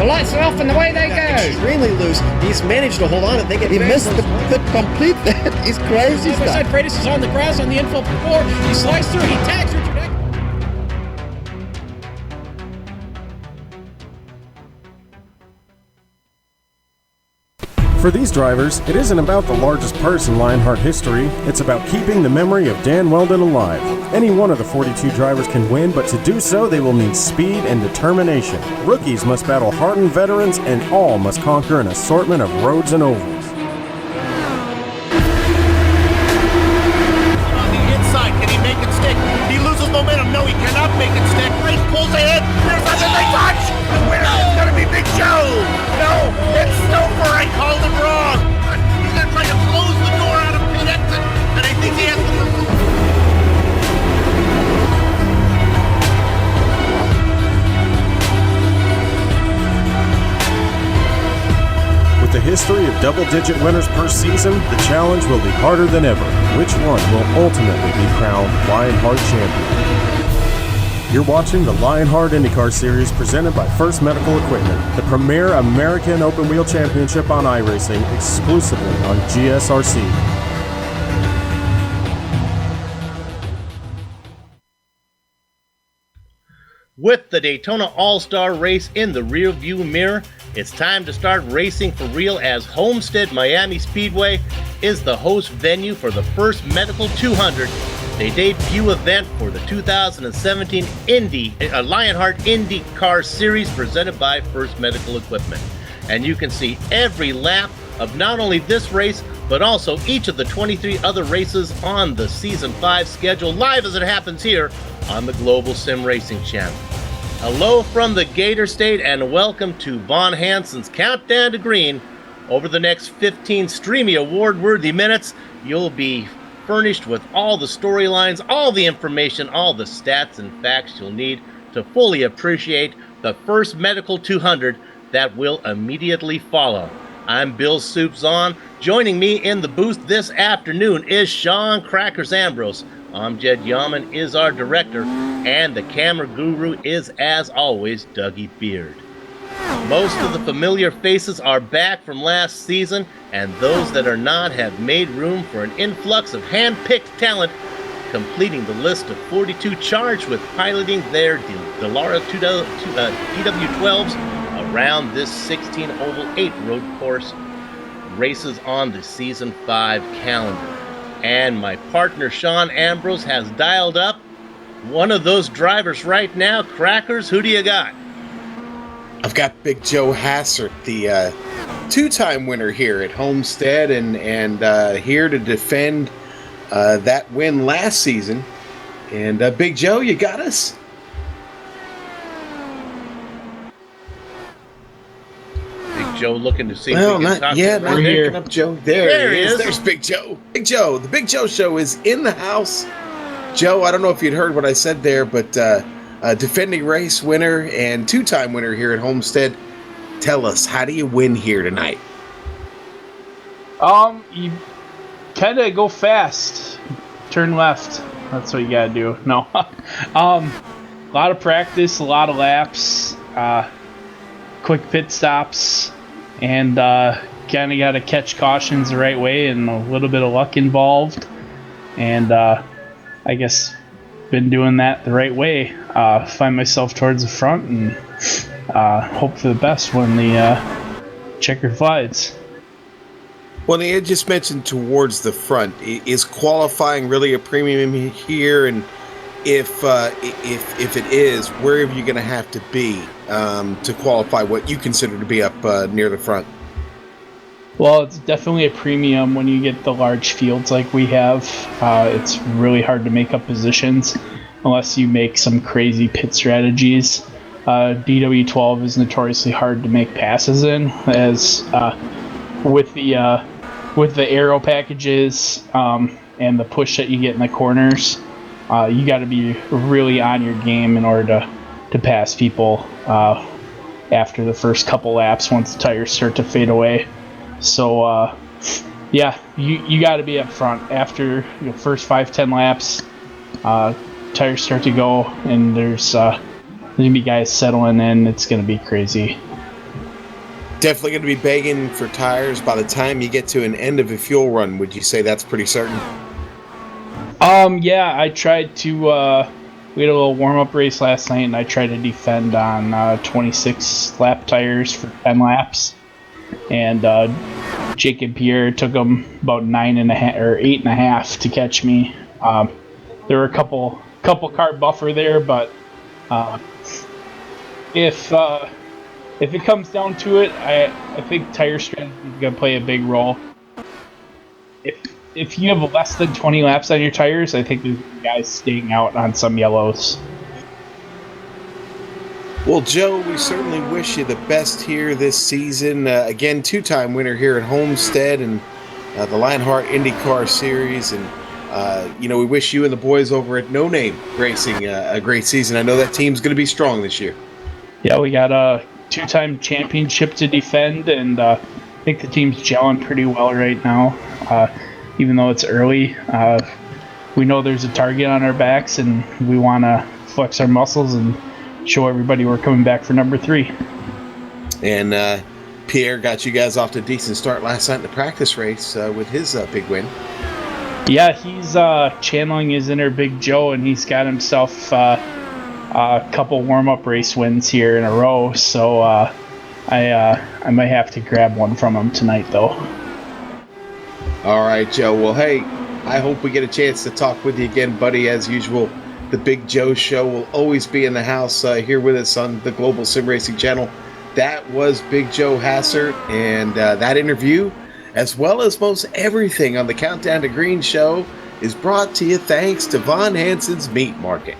The lights are off and away they go. Extremely loose. He's managed to hold on and he missed the complete that. He's crazy stuff. Side Freitas is on the grass on the infield before. He slides through. He tags Richard Eck. For these drivers, it isn't about the largest purse in Lionheart history, it's about keeping the memory of Dan Weldon alive. Any one of the 42 drivers can win, but to do so, they will need speed and determination. Rookies must battle hardened veterans, and all must conquer an assortment of roads and ovals. On the inside, can he make it stick? He loses momentum. No, he cannot make it stick. Race pulls ahead. There's nothing they touch. The winner is going to be Big Joe. No, it's Stouffer. I called him wrong. He's going to try to close the door out of pit exit, and I think he has to remove. With the history of double-digit winners per season, the challenge will be harder than ever. Which one will ultimately be crowned Lionheart champion? You're watching the Lionheart IndyCar Series presented by First Medical Equipment, the premier American open-wheel championship on iRacing, exclusively on GSRC. With the Daytona All-Star race in the rearview mirror, it's time to start racing for real as Homestead-Miami Speedway is the host venue for the first Medical 200, a debut event for the 2017 Lionheart IndyCar Series presented by First Medical Equipment. And you can see every lap of not only this race, but also each of the 23 other races on the Season 5 schedule live as it happens here on the Global Sim Racing Channel. Hello from the Gator State and welcome to Von Hansen's Countdown to Green. Over the next 15 Streamy award-worthy minutes, you'll be furnished with all the storylines, all the information, all the stats and facts you'll need to fully appreciate the first Medical 200 that will immediately follow. I'm Bill Soups On. Joining me in the booth this afternoon is Sean Crackers Ambrose. Amjad Yaman is our director, and the camera guru is, as always, Dougie Beard. Most of the familiar faces are back from last season, and those that are not have made room for an influx of hand-picked talent, completing the list of 42 charged with piloting their Delara PW12s around this 16 Oval 8 road course races on the Season 5 calendar. And my partner Sean Ambrose has dialed up one of those drivers right now. Crackers, who do you got? I've got Big Joe Hassert, the two-time winner here at Homestead, and here to defend that win last season. And Big Joe, you got us? Big Joe looking to see well, if we can talk to him. Not picking up Joe. There he is. There's Big Joe. Big Joe. The Big Joe Show is in the house. Joe, I don't know if you'd heard what I said there, but defending race winner and two-time winner here at Homestead. Tell us, how do you win here tonight? You kind of go fast. Turn left. That's what you gotta do. No. A lot of practice, a lot of laps, quick pit stops, and kind of gotta catch cautions the right way and a little bit of luck involved. And I guess been doing that the right way. Find myself towards the front and hope for the best when the checker flies. Well, you had just mentioned towards the front. Is qualifying really a premium here? And if it is, where are you going to have to be to qualify what you consider to be up near the front? Well, it's definitely a premium when you get the large fields like we have. It's really hard to make up positions unless you make some crazy pit strategies. DW12 is notoriously hard to make passes in, as with the aero packages and the push that you get in the corners. You got to be really on your game in order to pass people after the first couple laps once the tires start to fade away. So, yeah, you got to be up front. After the first 5-10 laps, tires start to go, and there's going to be guys settling in. It's going to be crazy. Definitely going to be begging for tires by the time you get to an end of a fuel run. Would you say that's pretty certain? Yeah, I tried to, we had a little warm-up race last night, and I tried to defend on 26 lap tires for 10 laps. And Jake and Pierre took them about 9.5 or 8.5 to catch me. There were a couple car buffer there, but if it comes down to it, I think tire strategy is going to play a big role. If you have less than 20 laps on your tires, I think there's guys staying out on some yellows. Well, Joe, we certainly wish you the best here this season. Again, 2-time winner here at Homestead and the Lionheart IndyCar Series. And, we wish you and the boys over at No Name Racing a great season. I know that team's going to be strong this year. Yeah, we got a 2-time championship to defend, and I think the team's gelling pretty well right now. Even though it's early, we know there's a target on our backs, and we want to flex our muscles and show everybody we're coming back for number 3. And Pierre got you guys off to a decent start last night in the practice race with his big win. Yeah, he's channeling his inner Big Joe, and he's got himself a couple warm-up race wins here in a row. So I might have to grab one from him tonight, though. All right, Joe. Well, hey, I hope we get a chance to talk with you again, buddy. As usual, the Big Joe Show will always be in the house here with us on the Global Sim Racing Channel. That was Big Joe Hassert, and that interview, as well as most everything on the Countdown to Green show, is brought to you thanks to Von Hansen's Meat Market.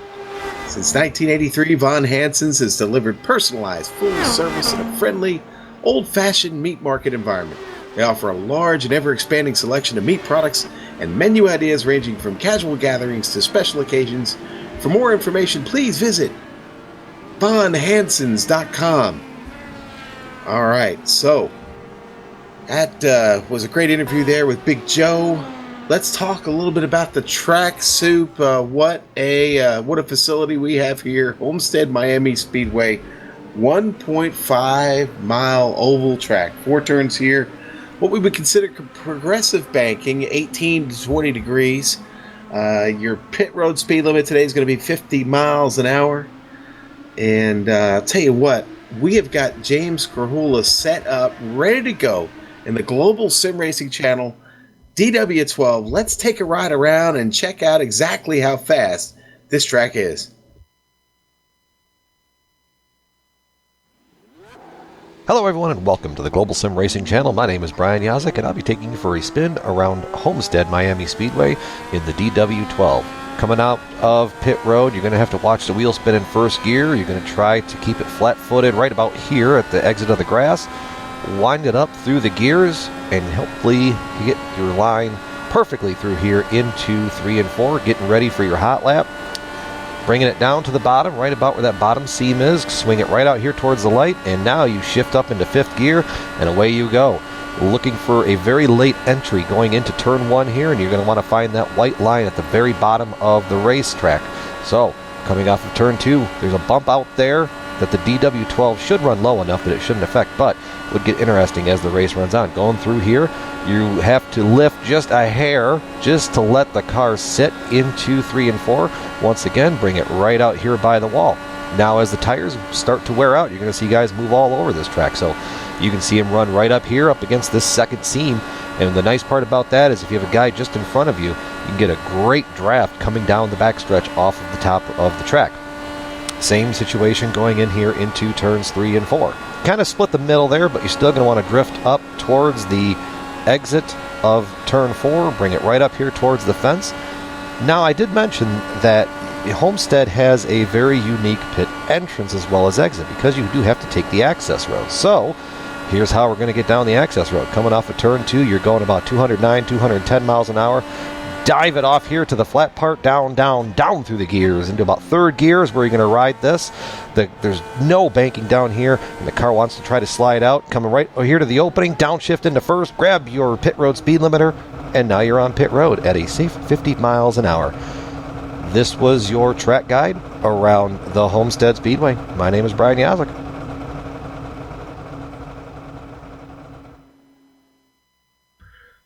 Since 1983, Von Hansen's has delivered personalized, full service in a friendly, old-fashioned meat market environment. They offer a large and ever-expanding selection of meat products and menu ideas ranging from casual gatherings to special occasions. For more information, please visit vonhansens.com. All right, so that was a great interview there with Big Joe. Let's talk a little bit about the track soup. What a facility we have here, Homestead-Miami Speedway, 1.5 mile oval track, 4 turns here. What we would consider progressive banking, 18 to 20 degrees. Your pit road speed limit today is going to be 50 miles an hour. And I'll tell you what, we have got James Grahula set up, ready to go in the Global Sim Racing Channel, DW12. Let's take a ride around and check out exactly how fast this track is. Hello everyone and welcome to the Global Sim Racing Channel. My name is Brian Yazek and I'll be taking you for a spin around Homestead-Miami Speedway in the DW12. Coming out of pit road, you're going to have to watch the wheel spin in first gear. You're going to try to keep it flat-footed right about here at the exit of the grass. Wind it up through the gears and hopefully you get your line perfectly through here into 3 and 4, getting ready for your hot lap. Bringing it down to the bottom, right about where that bottom seam is. Swing it right out here towards the light, and now you shift up into 5th gear, and away you go. Looking for a very late entry going into turn 1 here, and you're going to want to find that white line at the very bottom of the racetrack. So, coming off of turn 2, there's a bump out there that the DW12 should run low enough that it shouldn't affect, but it would get interesting as the race runs on. Going through here, you have to lift just a hair just to let the car sit into 3 and 4. Once again, bring it right out here by the wall. Now as the tires start to wear out, you're going to see guys move all over this track. So you can see him run right up here up against this second seam. And the nice part about that is if you have a guy just in front of you, you can get a great draft coming down the backstretch off of the top of the track. Same situation going in here into turns 3 and 4. Kind of split the middle there, but you're still going to want to drift up towards the exit of turn 4. Bring it right up here towards the fence. Now, I did mention that Homestead has a very unique pit entrance as well as exit because you do have to take the access road. So, here's how we're going to get down the access road. Coming off of turn 2, you're going about 209, 210 miles an hour. Dive it off here to the flat part, down through the gears into about 3rd gear is where you're going to ride this. There's no banking down here, and the car wants to try to slide out. Coming right here to the opening, downshift into 1st, grab your pit road speed limiter, and now you're on pit road at a safe 50 miles an hour. This was your track guide around the Homestead Speedway. My name is Brian Yazek.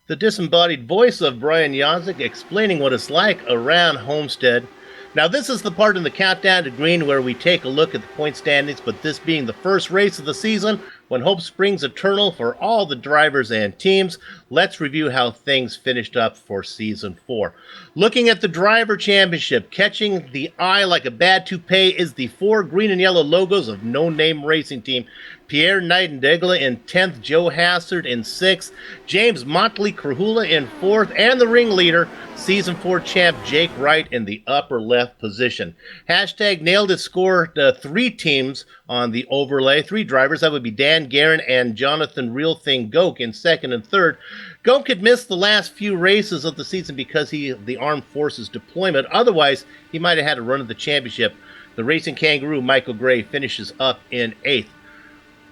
the disembodied voice of Brian Yazik explaining what it's like around Homestead. Now, this is the part in the Countdown to Green where we take a look at the point standings, but this being the first race of the season, when hope springs eternal for all the drivers and teams, let's review how things finished up for Season 4. Looking at the Driver Championship, catching the eye like a bad toupee is the 4 green and yellow logos of No Name Racing Team. Pierre Nightingale in 10th, Joe Hassard in 6th, James Motley Krahula in 4th, and the ringleader, Season 4 champ Jake Wright in the upper left position. Hashtag Nailed It scored 3 teams on the overlay, 3 drivers. That would be Dan Guerin and Jonathan Real Thing Goke in 2nd and 3rd. Goke had missed the last few races of the season because the Armed Forces deployment. Otherwise, he might have had a run of the championship. The Racing Kangaroo, Michael Gray, finishes up in 8th.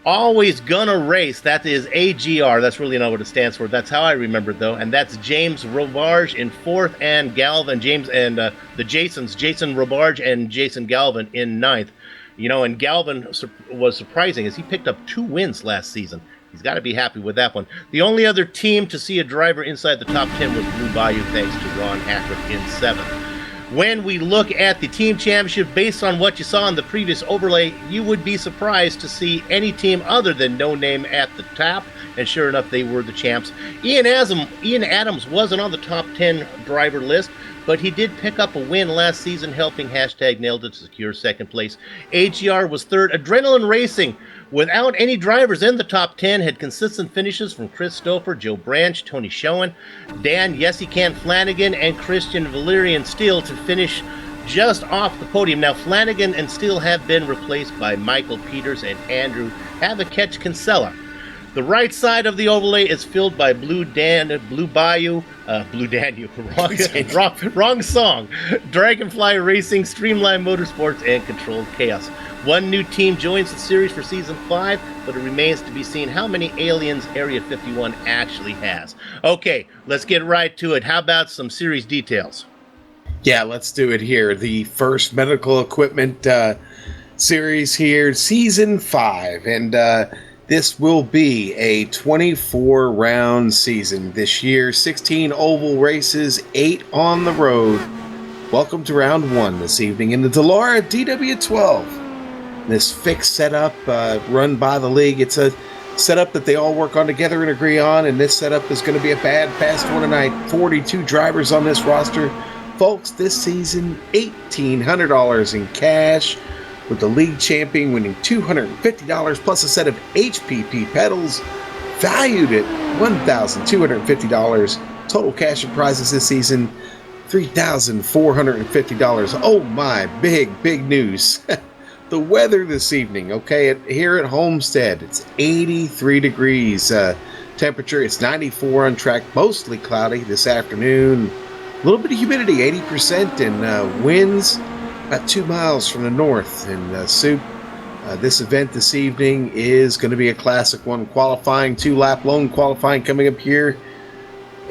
Always Gonna Race, that is AGR. That's really not what it stands for. That's how I remember it, though. And that's James Robarge in 4th, and Galvin, the Jasons, Jason Robarge and Jason Galvin in 9th. You know, and Galvin was surprising as he picked up 2 wins last season. He's got to be happy with that one. The only other team to see a driver inside the top 10 was Blue Bayou, thanks to Ron Hackworth in 7th. When we look at the team championship, based on what you saw in the previous overlay, you would be surprised to see any team other than No Name at the top, and sure enough, they were the champs. Ian Adams wasn't on the top 10 driver list, but he did pick up a win last season, helping hashtag Nailed It to secure 2nd place. AGR was 3rd. Adrenaline Racing, without any drivers in the top 10, had consistent finishes from Chris Stouffer, Joe Branch, Tony Schoen, Dan Yessie Flanagan, and Christian Valerian Steele to finish just off the podium. Now, Flanagan and Steele have been replaced by Michael Peters and Andrew Havaketch Kinsella. The right side of the overlay is filled by Blue Bayou, wrong song, Dragonfly Racing, Streamline Motorsports, and Controlled Chaos. One new team joins the series for Season 5, but it remains to be seen how many aliens Area 51 actually has. Okay, let's get right to it. How about some series details? Yeah, let's do it here. The first medical equipment series here, Season 5, and this will be a 24-round season this year. 16 oval races, 8 on the road. Welcome to round 1 this evening in the Delara DW12. This fixed setup run by the league. It's a setup that they all work on together and agree on, and this setup is going to be a bad, fast one tonight. 42 drivers on this roster. Folks, this season, $1,800 in cash, with the league champion winning $250 plus a set of HPP pedals, valued at $1,250. Total cash and prizes this season, $3,450. Oh my, big news. The weather this evening, okay, here at Homestead, it's 83 degrees temperature. It's 94 on track, mostly cloudy this afternoon. A little bit of humidity, 80%, and winds about 2 miles from the north. And Soup, this event this evening is going to be a classic one. Qualifying, 2-lap lone qualifying coming up here.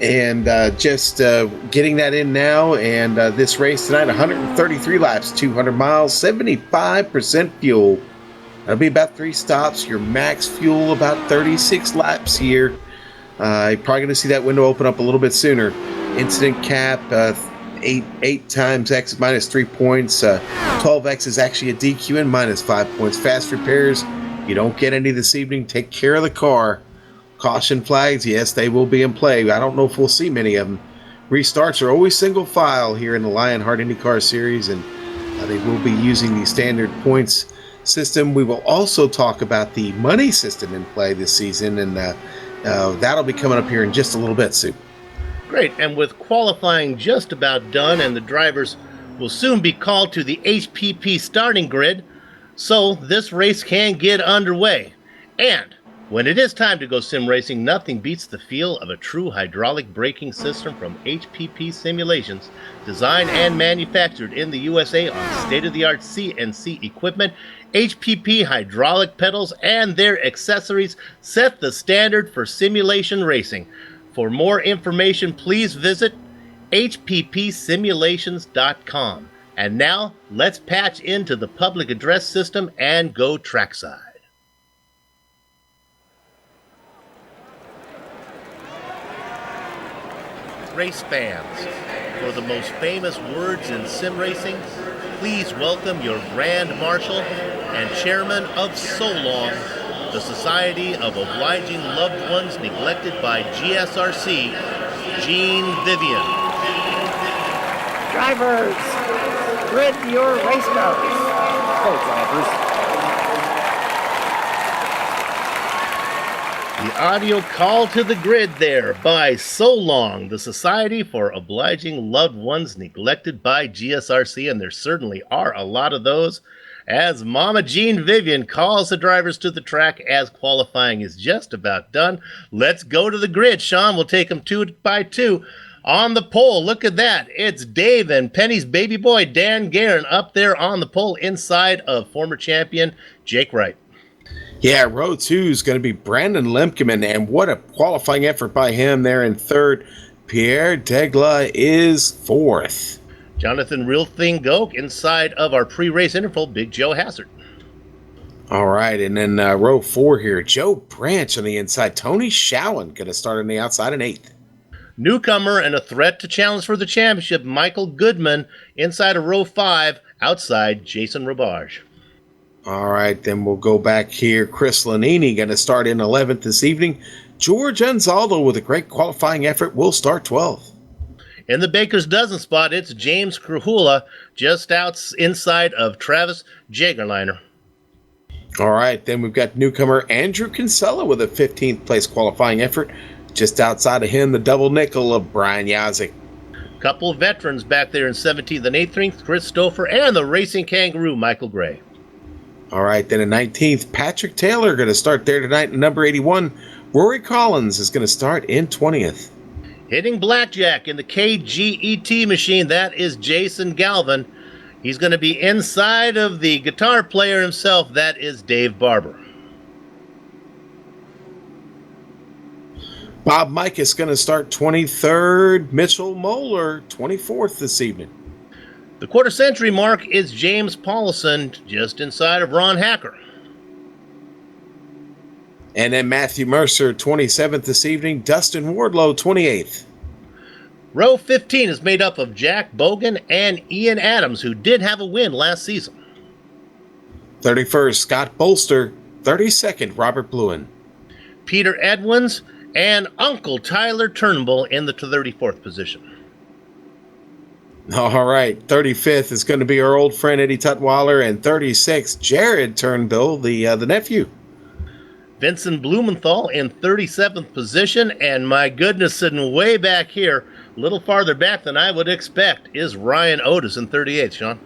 And just getting that in now. And this race tonight, 133 laps, 200 miles, 75% fuel. That'll be about 3 stops. Your max fuel, about 36 laps here. You're probably going to see that window open up a little bit sooner. Incident cap, 8 times X minus 3 points. 12X is actually a DQ and minus 5 points. Fast repairs, you don't get any this evening. Take care of the car. Caution flags, yes, they will be in play. I don't know if we'll see many of them. Restarts are always single file here in the Lionheart IndyCar series, and they will be using the standard points system. We will also talk about the money system in play this season, and that'll be coming up here in just a little bit, Sue. Great, and with qualifying just about done and the drivers will soon be called to the HPP starting grid, so this race can get underway. And when it is time to go sim racing, nothing beats the feel of a true hydraulic braking system from HPP Simulations, designed and manufactured in the USA on state-of-the-art CNC equipment. HPP hydraulic pedals and their accessories set the standard for simulation racing. For more information, please visit hppsimulations.com. And now, let's patch into the public address system and go trackside. race fans. For the most famous words in sim racing, please welcome your Grand Marshal and Chairman of So Long, the Society of Obliging Loved Ones Neglected by GSRC, Gene Vivian. Drivers, grid your race cars. Go, drivers. The audio call to the grid there by So Long, the Society for Obliging Loved Ones Neglected by GSRC, and there certainly are a lot of those, as Mama Gene Vivian calls the drivers to the track as qualifying is just about done. Let's go to the grid. Sean will take them 2 by 2. On the pole, look at that. It's Dave and Penny's baby boy, Dan Guerin, up there on the pole inside of former champion Jake Wright. Yeah, row 2 is going to be Brandon Lemkeman, and what a qualifying effort by him there in third. Pierre Degla is fourth. Jonathan Real Thing Goke inside of our pre-race interval, Big Joe Hassard. All right, and then row 4 here, Joe Branch on the inside. Tony Showen going to start on the outside in 8th. Newcomer and a threat to challenge for the championship, Michael Goodman inside of row 5, outside Jason Robage. All right, then we'll go back here. Chris Lanini going to start in 11th this evening. George Anzaldo with a great qualifying effort will start 12th. In the Baker's Dozen spot, it's James Krahula just inside of Travis Jagerliner. All right, then we've got newcomer Andrew Kinsella with a 15th place qualifying effort. Just outside of him, the double nickel of Brian Yazik. Couple of veterans back there in 17th and 18th, Chris Stouffer and the Racing Kangaroo, Michael Gray. All right, then in 19th, Patrick Taylor going to start there tonight in number 81. Rory Collins is going to start in 20th. Hitting blackjack in the KGET machine, that is Jason Galvin. He's going to be inside of the guitar player himself, that is Dave Barber. Bob Mike is going to start 23rd. Mitchell Moeller, 24th this evening. The quarter century mark is James Paulson, just inside of Ron Hacker. And then Matthew Mercer, 27th this evening. Dustin Wardlow, 28th. Row 15 is made up of Jack Bogan and Ian Adams, who did have a win last season. 31st, Scott Bolster. 32nd, Robert Bluen. Peter Edwins and Uncle Tyler Turnbull in the 34th position. All right, 35th is going to be our old friend Eddie Tutwiler, and 36th, Jared Turnbull, the nephew. Vincent Blumenthal in 37th position, and my goodness, sitting way back here, a little farther back than I would expect, is Ryan Otis in 38th, Sean.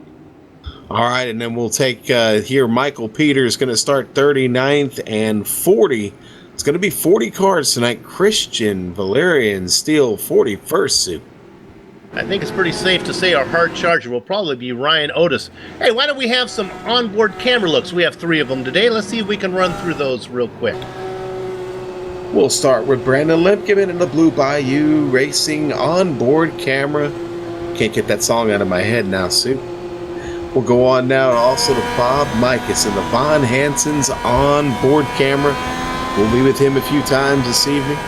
All right, and then we'll take here Michael Peters going to start 39th and 40. It's going to be 40 cars tonight. Christian Valerian Steele, 41st suit. I think it's pretty safe to say our hard charger will probably be Ryan Otis. Hey, why don't we have some onboard camera looks? We have 3 of them today. Let's see if we can run through those real quick. We'll start with Brandon Lemkeman in the Blue Bayou Racing onboard camera. Can't get that song out of my head now, Sue. We'll go on now also to Bob Mikus in the Von Hansen's onboard camera. We'll be with him a few times this evening.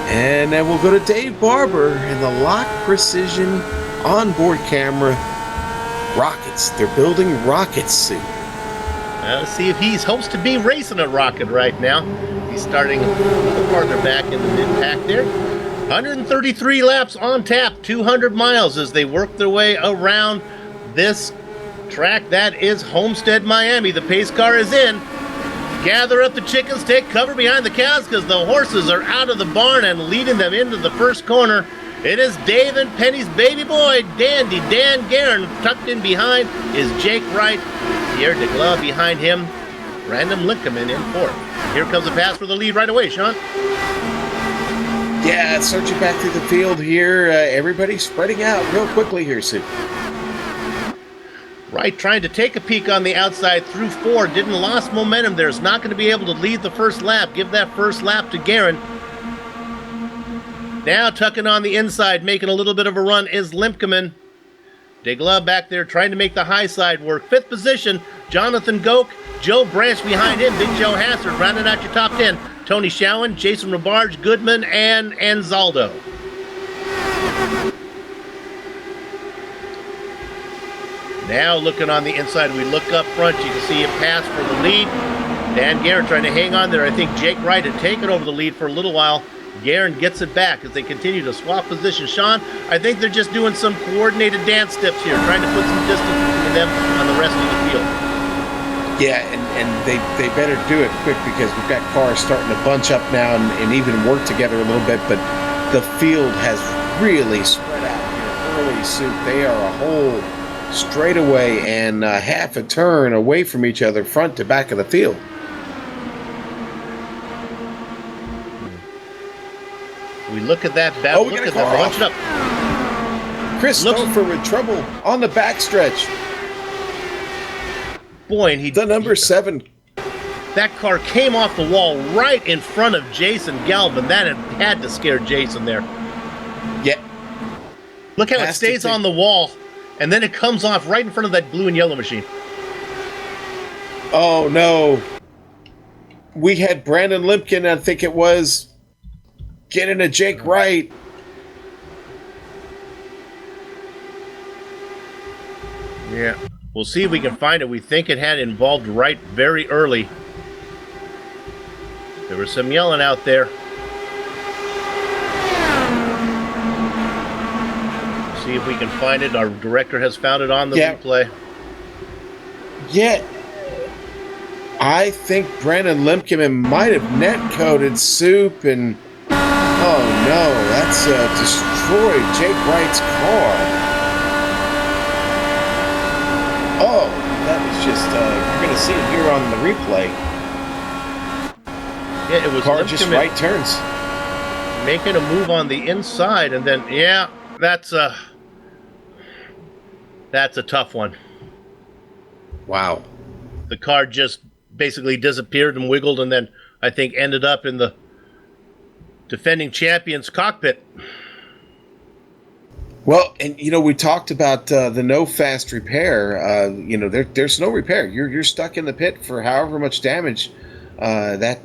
And then we'll go to Dave Barber in the Lock Precision onboard camera. Rockets. They're building rockets soon. Let's see if he hopes to be racing a rocket right now. He's starting a little farther back in the mid-pack there. 133 laps on tap, 200 miles as they work their way around this track. That is Homestead-Miami. The pace car is in. Gather up the chickens, take cover behind the cows because the horses are out of the barn and leading them into the first corner. It is Dave and Penny's baby boy, Dandy Dan Guerin. Tucked in behind is Jake Wright. Pierre Degla behind him. Brandon Lemkeman in 4th. Here comes a pass for the lead right away, Sean. Yeah, searching back through the field here. Everybody spreading out real quickly here, Sue. Wright trying to take a peek on the outside through 4. Didn't lost momentum there. Is not going to be able to lead the first lap. Give that first lap to Guerin. Now tucking on the inside, making a little bit of a run is Lemkeman. Degla back there trying to make the high side work. 5th position, Jonathan Goke. Joe Branch behind him. Big Joe Hassard rounding out your top 10. Tony Showen, Jason Robarge, Goodman, and Anzaldo. Now looking on the inside, we look up front, you can see him pass for the lead. Dan Guerin trying to hang on there. I think Jake Wright had taken over the lead for a little while. Guerin gets it back as they continue to swap position. Sean, I think they're just doing some coordinated dance steps here, trying to put some distance between them and the rest of the field. Yeah, and they better do it quick because we've got cars starting to bunch up now and even work together a little bit, but the field has really spread out here early, Soup. They are a whole straightaway and half a turn away from each other, front to back of the field. We look at that battle. We look got a at them car bunching up. Chris Stouffer with trouble on the backstretch. Boy, and The number 7. that car came off the wall right in front of Jason Galvin. That had to scare Jason there. Yeah. Look how it Has to stays take- on the wall, and then it comes off right in front of that blue and yellow machine. Oh, no. We had Brandon Limpkin, I think it was, getting a Jake Wright. Yeah. We'll see if we can find it. We think it had involved Wright very early. There was some yelling out there. See if we can find it. Our director has found it on the replay. Yeah. I think Brandon Limpkin might have net-coded Soup, and oh no, that's destroyed Jake Wright's car. Oh, that was just, you're going to see it here on the replay. Yeah, it was Car just Limpkin right turns. making a move on the inside, and then, yeah, that's a tough one. Wow. The car just basically disappeared and wiggled, and then I think ended up in the defending champion's cockpit. Well, and we talked about the no fast repair. There's no repair. You're stuck in the pit for however much damage that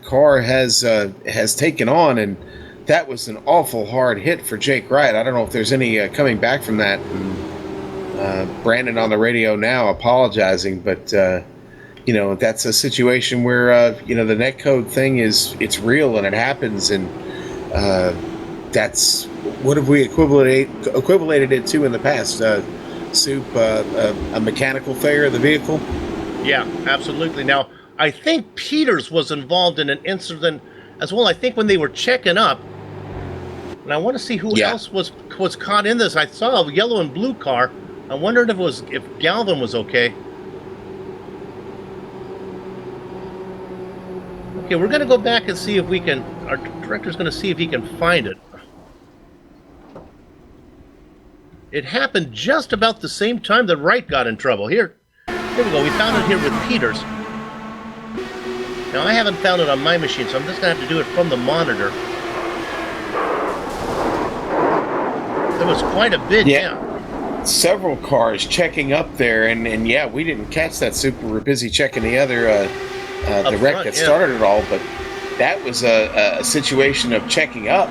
car has taken on, and that was an awful hard hit for Jake Wright. I don't know if there's any coming back from that. And, Brandon on the radio now apologizing, but that's a situation where the netcode thing it's real and it happens, and that's what have we equivalated it to in the past? Soup, a mechanical failure of the vehicle? Yeah, absolutely. Now, I think Peters was involved in an incident as well. I think when they were checking up, and I want to see who else was caught in this. I saw a yellow and blue car. I wondered if Galvin was okay. Okay, we're going to go back and see if we can. Our director's going to see if he can find it. It happened just about the same time that Wright got in trouble. Here we go. We found it here with Peters. Now, I haven't found it on my machine, so I'm just going to have to do it from the monitor. There was quite a bit, Several cars checking up there, and we didn't catch that Soup. We were busy checking the other the wreck that started it all, but that was a situation of checking up.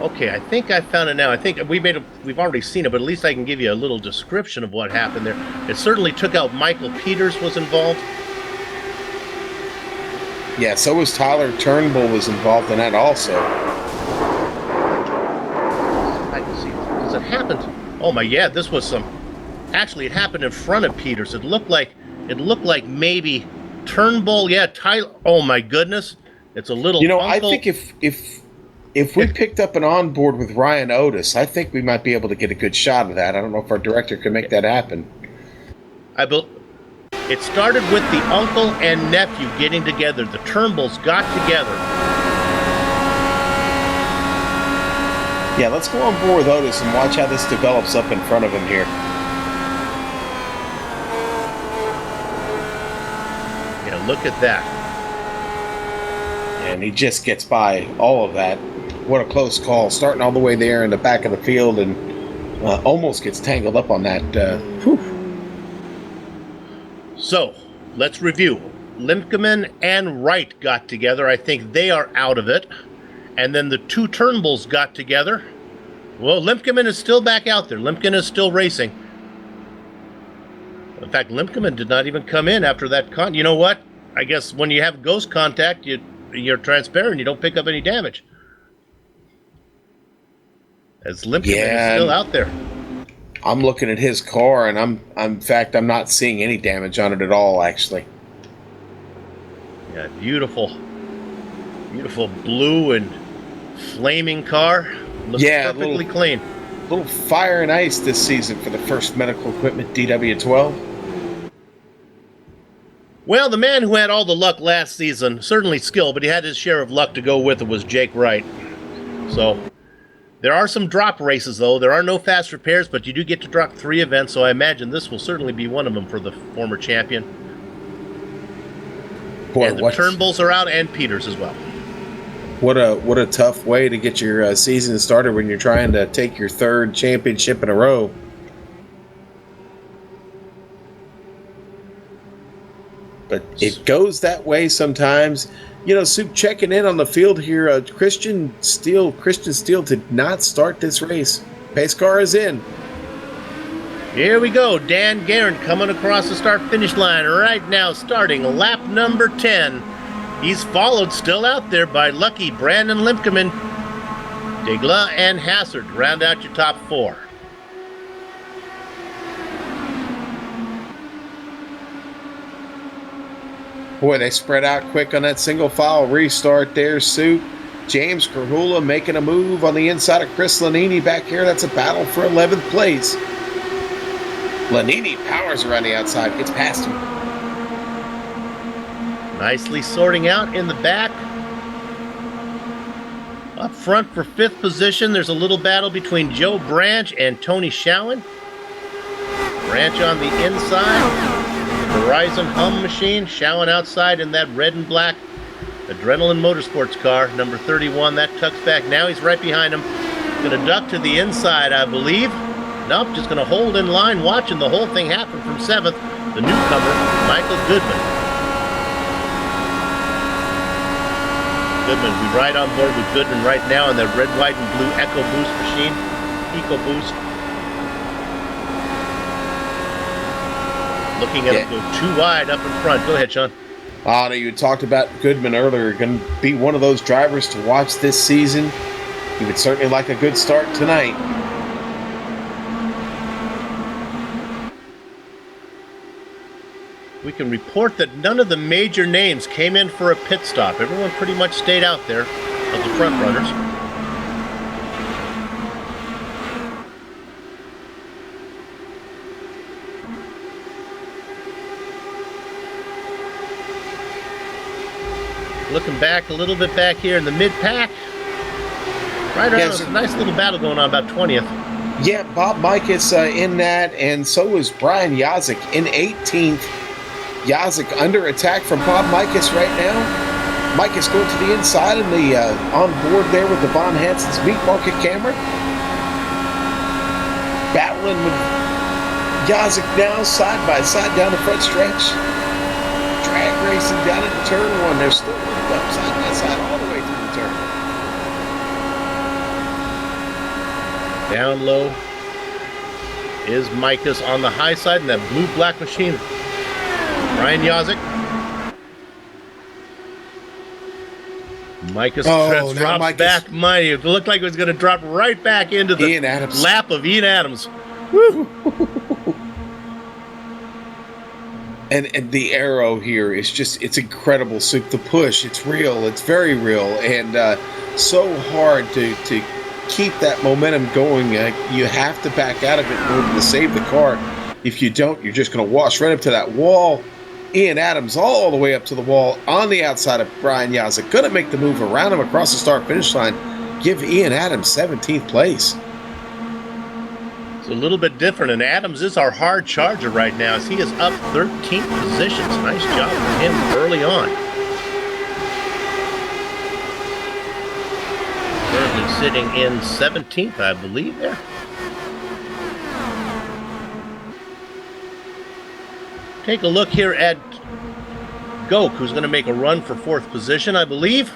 Okay, I think I found it now. I think we've already seen it, but at least I can give you a little description of what happened there. It certainly took out Michael Peters was involved. Yeah, so was Tyler Turnbull was involved in that also. I can see because it happened. Oh my, this was some. Actually, it happened in front of Peters. It looked like maybe Turnbull. Yeah, Tyler. Oh my goodness, it's a little. I think if we picked up an onboard with Ryan Otis, I think we might be able to get a good shot of that. I don't know if our director can make that happen. It started with the uncle and nephew getting together. The Turnbulls got together. Yeah, let's go on board with Otis and watch how this develops up in front of him here. Yeah, look at that. And he just gets by all of that. What a close call. Starting all the way there in the back of the field and almost gets tangled up on that. So, let's review. Limpkin and Wright got together. I think they are out of it. And then the two Turnbulls got together. Well, Limkeman is still back out there. Limkeman is still racing. In fact, Limkeman did not even come in after that You know what? I guess when you have ghost contact, you're transparent. You don't pick up any damage. As Limkeman is still out there. I'm looking at his car, and in fact, I'm not seeing any damage on it at all, actually. Yeah, beautiful blue and flaming car. Looks perfectly clean. Little fire and ice this season for the first medical equipment DW12. Well, the man who had all the luck last season, certainly skill, but he had his share of luck to go with it, was Jake Wright. So there are some drop races, though. There are no fast repairs, but you do get to drop 3 events, so I imagine this will certainly be one of them for the former champion. Boy, and the Turnbulls are out, and Peters as well. What a tough way to get your season started when you're trying to take your 3rd championship in a row. But it goes that way sometimes. You know, Soup checking in on the field here. Christian Steele did not start this race. Pace car is in. Here we go. Dan Guerin coming across the start-finish line right now, starting lap number 10. He's followed still out there by Lucky, Brandon Limkeman, Degla, and Hassard. Round out your top 4. Boy, they spread out quick on that single file restart there, Soup. James Carhula making a move on the inside of Chris Lanini back here. That's a battle for 11th place. Lanini powers around the outside, gets past him. Nicely sorting out in the back. Up front for 5th position, there's a little battle between Joe Branch and Tony Showen. Branch on the inside. Horizon Hum machine. Showen outside in that red and black Adrenaline Motorsports car, number 31. That tucks back. Now he's right behind him. Going to duck to the inside, I believe. Nope, just going to hold in line, watching the whole thing happen from 7th. The newcomer, Michael Goodman. Goodman, we ride on board with Goodman right now in the red, white, and blue EcoBoost machine. EcoBoost. Looking at him go too wide up in front. Go ahead, Sean. Oh, no, you talked about Goodman earlier. Going to be one of those drivers to watch this season. He would certainly like a good start tonight. We can report that none of the major names came in for a pit stop. Everyone pretty much stayed out there of the front runners. Looking back a little bit back here in the mid-pack. Right around, a nice little battle going on about 20th. Yeah, Bob Mikas in that, and so is Brian Yazik in 18th. Yazik under attack from Bob Mikas right now. Mikas going to the inside and the on board there with the Von Hansen's Meat Market camera. Battling with Yazik now side by side down the front stretch. Drag racing down into turn 1. They're still up side by side all the way through the turn. Down low is Mikas on the high side in that blue-black machine. Brian Yazik. Mikas drops back mighty. It looked like it was going to drop right back into the lap of Ian Adams. Woo! And the arrow here is just, it's incredible, Soup. The push, it's real. It's very real. And so hard to keep that momentum going. You have to back out of it in order to save the car. If you don't, you're just going to wash right up to that wall. Ian Adams all the way up to the wall on the outside of Brian Yazik. Going to make the move around him across the start-finish line. Give Ian Adams 17th place. It's a little bit different, and Adams is our hard charger right now as he is up 13th positions. Nice job from him early on. Currently sitting in 17th, I believe, there. Take a look here at Goke, who's going to make a run for 4th position, I believe.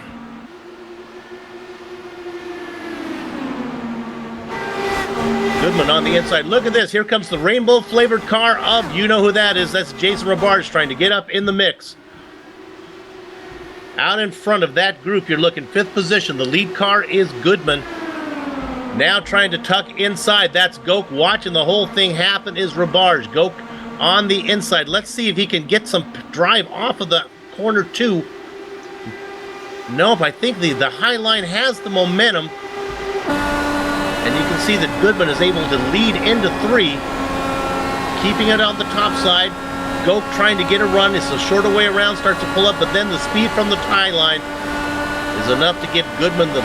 Goodman on the inside. Look at this. Here comes the rainbow-flavored car of, you know who that is. That's Jason Robarge trying to get up in the mix. Out in front of that group, you're looking 5th position. The lead car is Goodman. Now trying to tuck inside. That's Goke. Watching the whole thing happen is Robarge. Goke on the inside. Let's see if he can get some drive off of the corner 2. Nope, I think the high line has the momentum. And you can see that Goodman is able to lead into 3. Keeping it on the top side. Goke trying to get a run. It's a shorter way around, starts to pull up, but then the speed from the tie line is enough to give Goodman the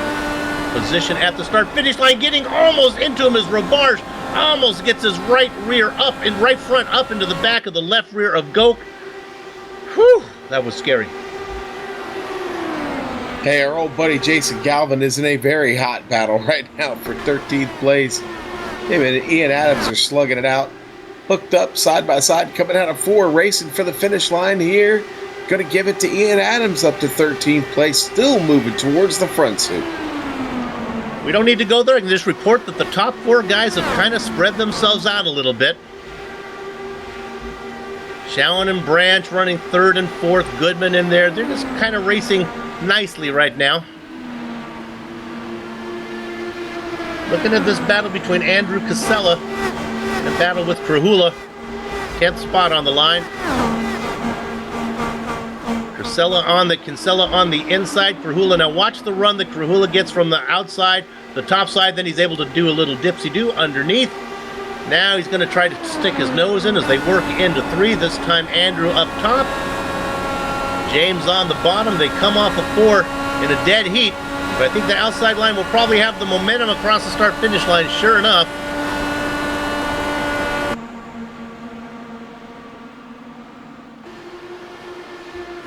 position at the start-finish line. Getting almost into him is Robarge. Almost gets his right rear up and right front up into the back of the left rear of Goke. Whew, that was scary. Hey, our old buddy Jason Galvin is in a very hot battle right now for 13th place. Him and Ian Adams are slugging it out. Hooked up side by side, coming out of 4, racing for the finish line here. Going to give it to Ian Adams up to 13th place, still moving towards the front suit. We don't need to go there. I can just report that the top 4 guys have kind of spread themselves out a little bit. Showen and Branch running 3rd and 4th. Goodman in there. They're just kind of racing nicely right now. Looking at this battle between Andrew Casella and a battle with Krahula. 10th spot on the line. Kinsella on the inside. Krahula, now watch the run that Krahula gets from the outside, the top side, then he's able to do a little dipsy-do underneath. Now he's going to try to stick his nose in as they work into 3. This time Andrew up top. James on the bottom. They come off of 4 in a dead heat. But I think the outside line will probably have the momentum across the start-finish line, sure enough.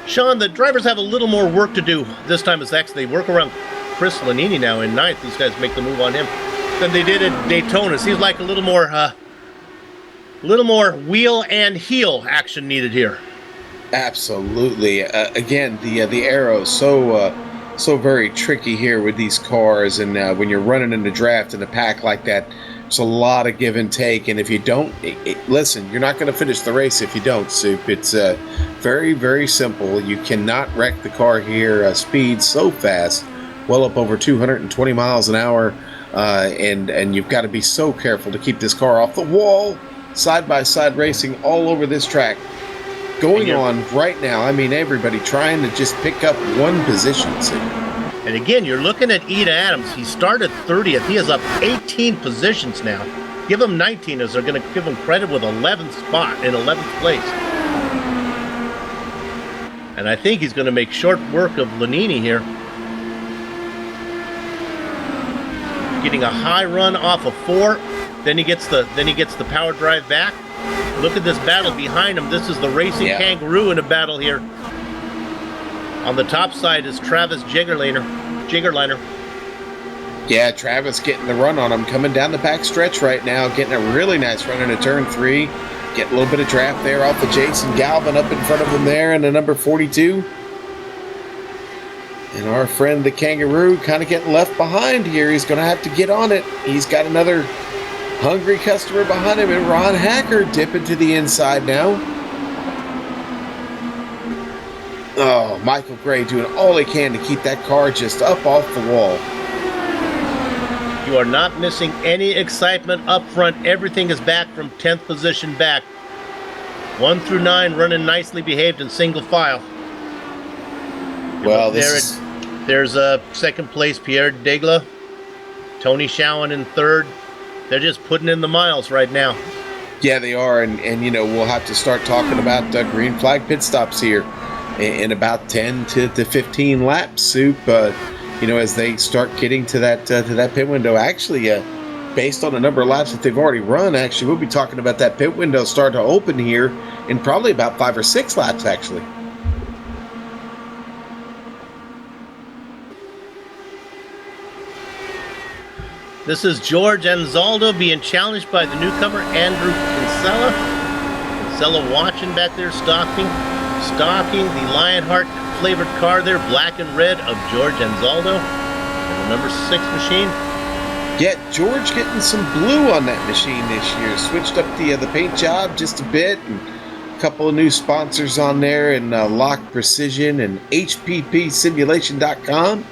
Sean, the drivers have a little more work to do this time as they work around Chris Lanini now in 9th. These guys make the move on him than they did at Daytona. Seems like a little more wheel and heel action needed here. Absolutely. Again, the aero is so very tricky here with these cars, and when you're running in the draft in a pack like that, it's a lot of give and take, and if you don't, listen, you're not going to finish the race if you don't, Soup. It's very, very simple. You cannot wreck the car here. Speed so fast, well up over 220 miles an hour, and you've got to be so careful to keep this car off the wall. Side-by-side racing all over this track going on right now. I mean, everybody trying to just pick up one position, Soup. And again, you're looking at Ian Adams. He started 30th. He is up 18 positions now. Give him 19 as they're going to give him credit with 11th spot in 11th place. And I think he's going to make short work of Lanini here. Getting a high run off of 4. Then he gets the power drive back. Look at this battle behind him. This is the racing kangaroo in a battle here. On the top side is Travis Jiggerliner. Yeah, Travis getting the run on him, coming down the back stretch right now, getting a really nice run into turn 3. Getting a little bit of draft there off of Jason Galvin up in front of him there in the number 42. And our friend the kangaroo kind of getting left behind here. He's going to have to get on it. He's got another hungry customer behind him, and Ron Hacker dipping to the inside now. Oh, Michael Gray doing all he can to keep that car just up off the wall. You are not missing any excitement up front. Everything is back from 10th position back. 1 through 9 running nicely behaved in single file. Well, there's a second place, Pierre Degla. Tony Showen in 3rd. They're just putting in the miles right now. Yeah, they are, and you know, we'll have to start talking about green flag pit stops here in about 10 to 15 laps, Soup. You know, as they start getting to that pit window. Actually, based on the number of laps that they've already run, actually, we'll be talking about that pit window start to open here in probably about 5 or 6 laps, actually. This is George Anzaldo being challenged by the newcomer Andrew Kinsella. Kinsella watching back there, stalking the Lionheart flavored car there, black and red of George Anzaldo. And the number 6 machine. Yet George getting some blue on that machine this year. Switched up the paint job just a bit, and a couple of new sponsors on there, and Lock Precision and HPPSimulation.com,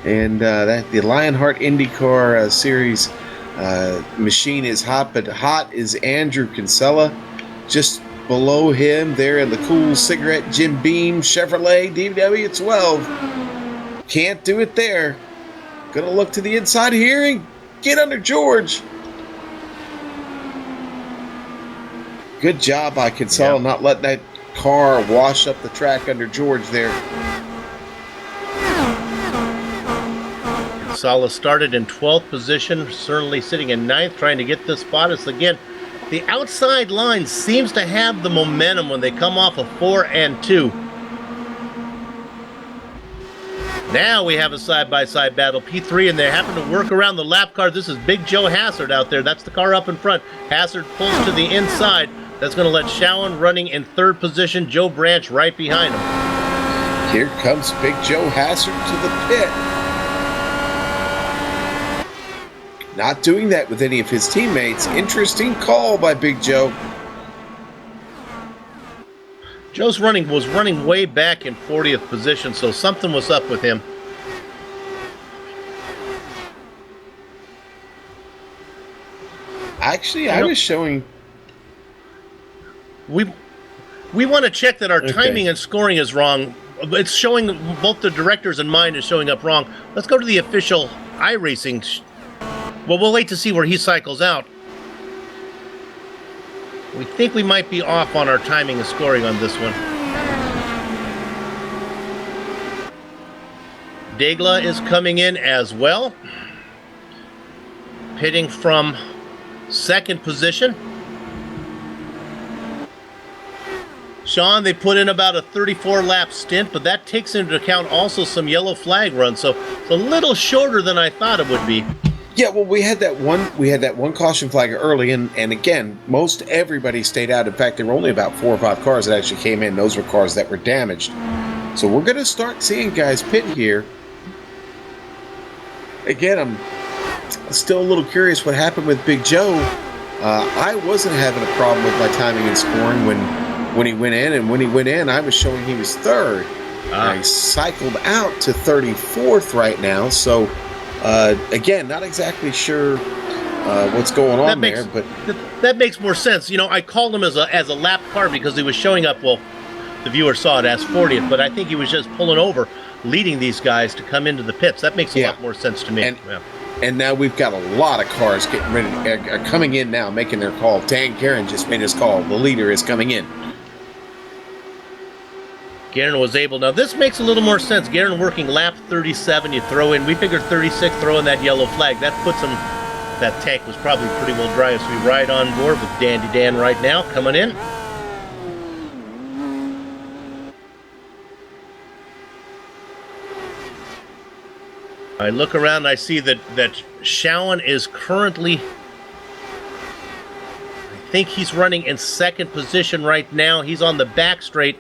and that the Lionheart IndyCar Series machine is hot, but hot is Andrew Kinsella. Just below him, there in the cool cigarette Jim Beam Chevrolet DW12. Can't do it there. Gonna look to the inside here and get under George. Good job by Kinsella not letting that car wash up the track under George there. Kinsella started in 12th position, certainly sitting in 9th, trying to get this spot. As again, the outside line seems to have the momentum when they come off of 4 and 2. Now we have a side-by-side battle. P3, and they happen to work around the lap car. This is Big Joe Hassard out there. That's the car up in front. Hassard pulls to the inside. That's going to let Showen running in 3rd position. Joe Branch right behind him. Here comes Big Joe Hassard to the pit. Not doing that with any of his teammates. Interesting call by Big Joe. Joe's was running way back in 40th position, so something was up with him. Actually, I was showing... We want to check that our timing and scoring is wrong. It's showing, both the directors and mine is showing up wrong. Let's go to the official iRacing. Well, we'll wait to see where he cycles out. We think we might be off on our timing and scoring on this one. Degla is coming in as well. Pitting from 2nd position. Sean, they put in about a 34-lap stint, but that takes into account also some yellow flag runs, so it's a little shorter than I thought it would be. Yeah, well, we had that one caution flag early, and again, most everybody stayed out. In fact, there were only about 4 or 5 cars that actually came in. Those were cars that were damaged. So we're going to start seeing guys pit here. Again, I'm still a little curious what happened with Big Joe. I wasn't having a problem with my timing and scoring when he went in, and when he went in, I was showing he was 3rd. I cycled out to 34th right now, so... again, not exactly sure what's going on there, but that makes more sense. You know, I called him as a lap car because he was showing up. Well, the viewer saw it as 40th, but I think he was just pulling over, leading these guys to come into the pits. That makes a lot more sense to me. And now we've got a lot of cars getting ready, coming in now, making their call. Dan Guerin just made his call. The leader is coming in. Guerin was able. Now this makes a little more sense. Guerin working lap 37. You throw in. We figured 36. Throw in that yellow flag. That puts him. That tank was probably pretty well dry. So we ride on board with Dandy Dan right now coming in. I look around. And I see that Showen is currently. I think he's running in 2nd position right now. He's on the back straight.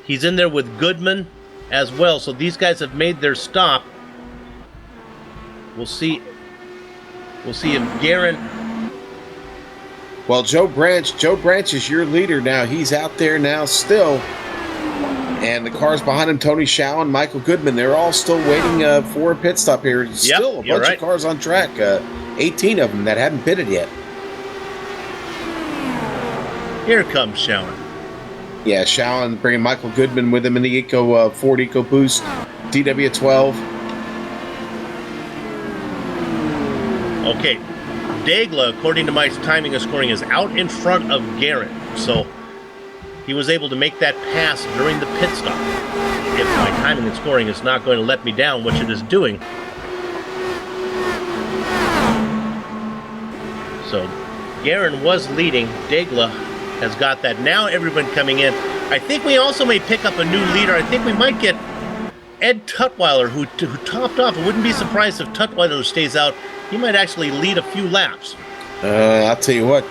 He's in there with Goodman as well. So these guys have made their stop. We'll see if Guerin. Well, Joe Branch is your leader now. He's out there now still. And the cars behind him, Tony Showen, Michael Goodman, they're all still waiting for a pit stop here. Still a bunch of cars on track. 18 of them that haven't pitted yet. Here comes Showen. Yeah, Showen bringing Michael Goodman with him in the Ford EcoBoost DW12. Okay, Degla, according to my timing and scoring, is out in front of Guerin. So he was able to make that pass during the pit stop. If my timing and scoring is not going to let me down, which it is doing. So Guerin was leading. Degla has got that. Now everyone coming in. I think we also may pick up a new leader. I think we might get Ed Tutwiler, who topped off. I wouldn't be surprised if Tutwiler stays out. He might actually lead a few laps. I'll tell you what.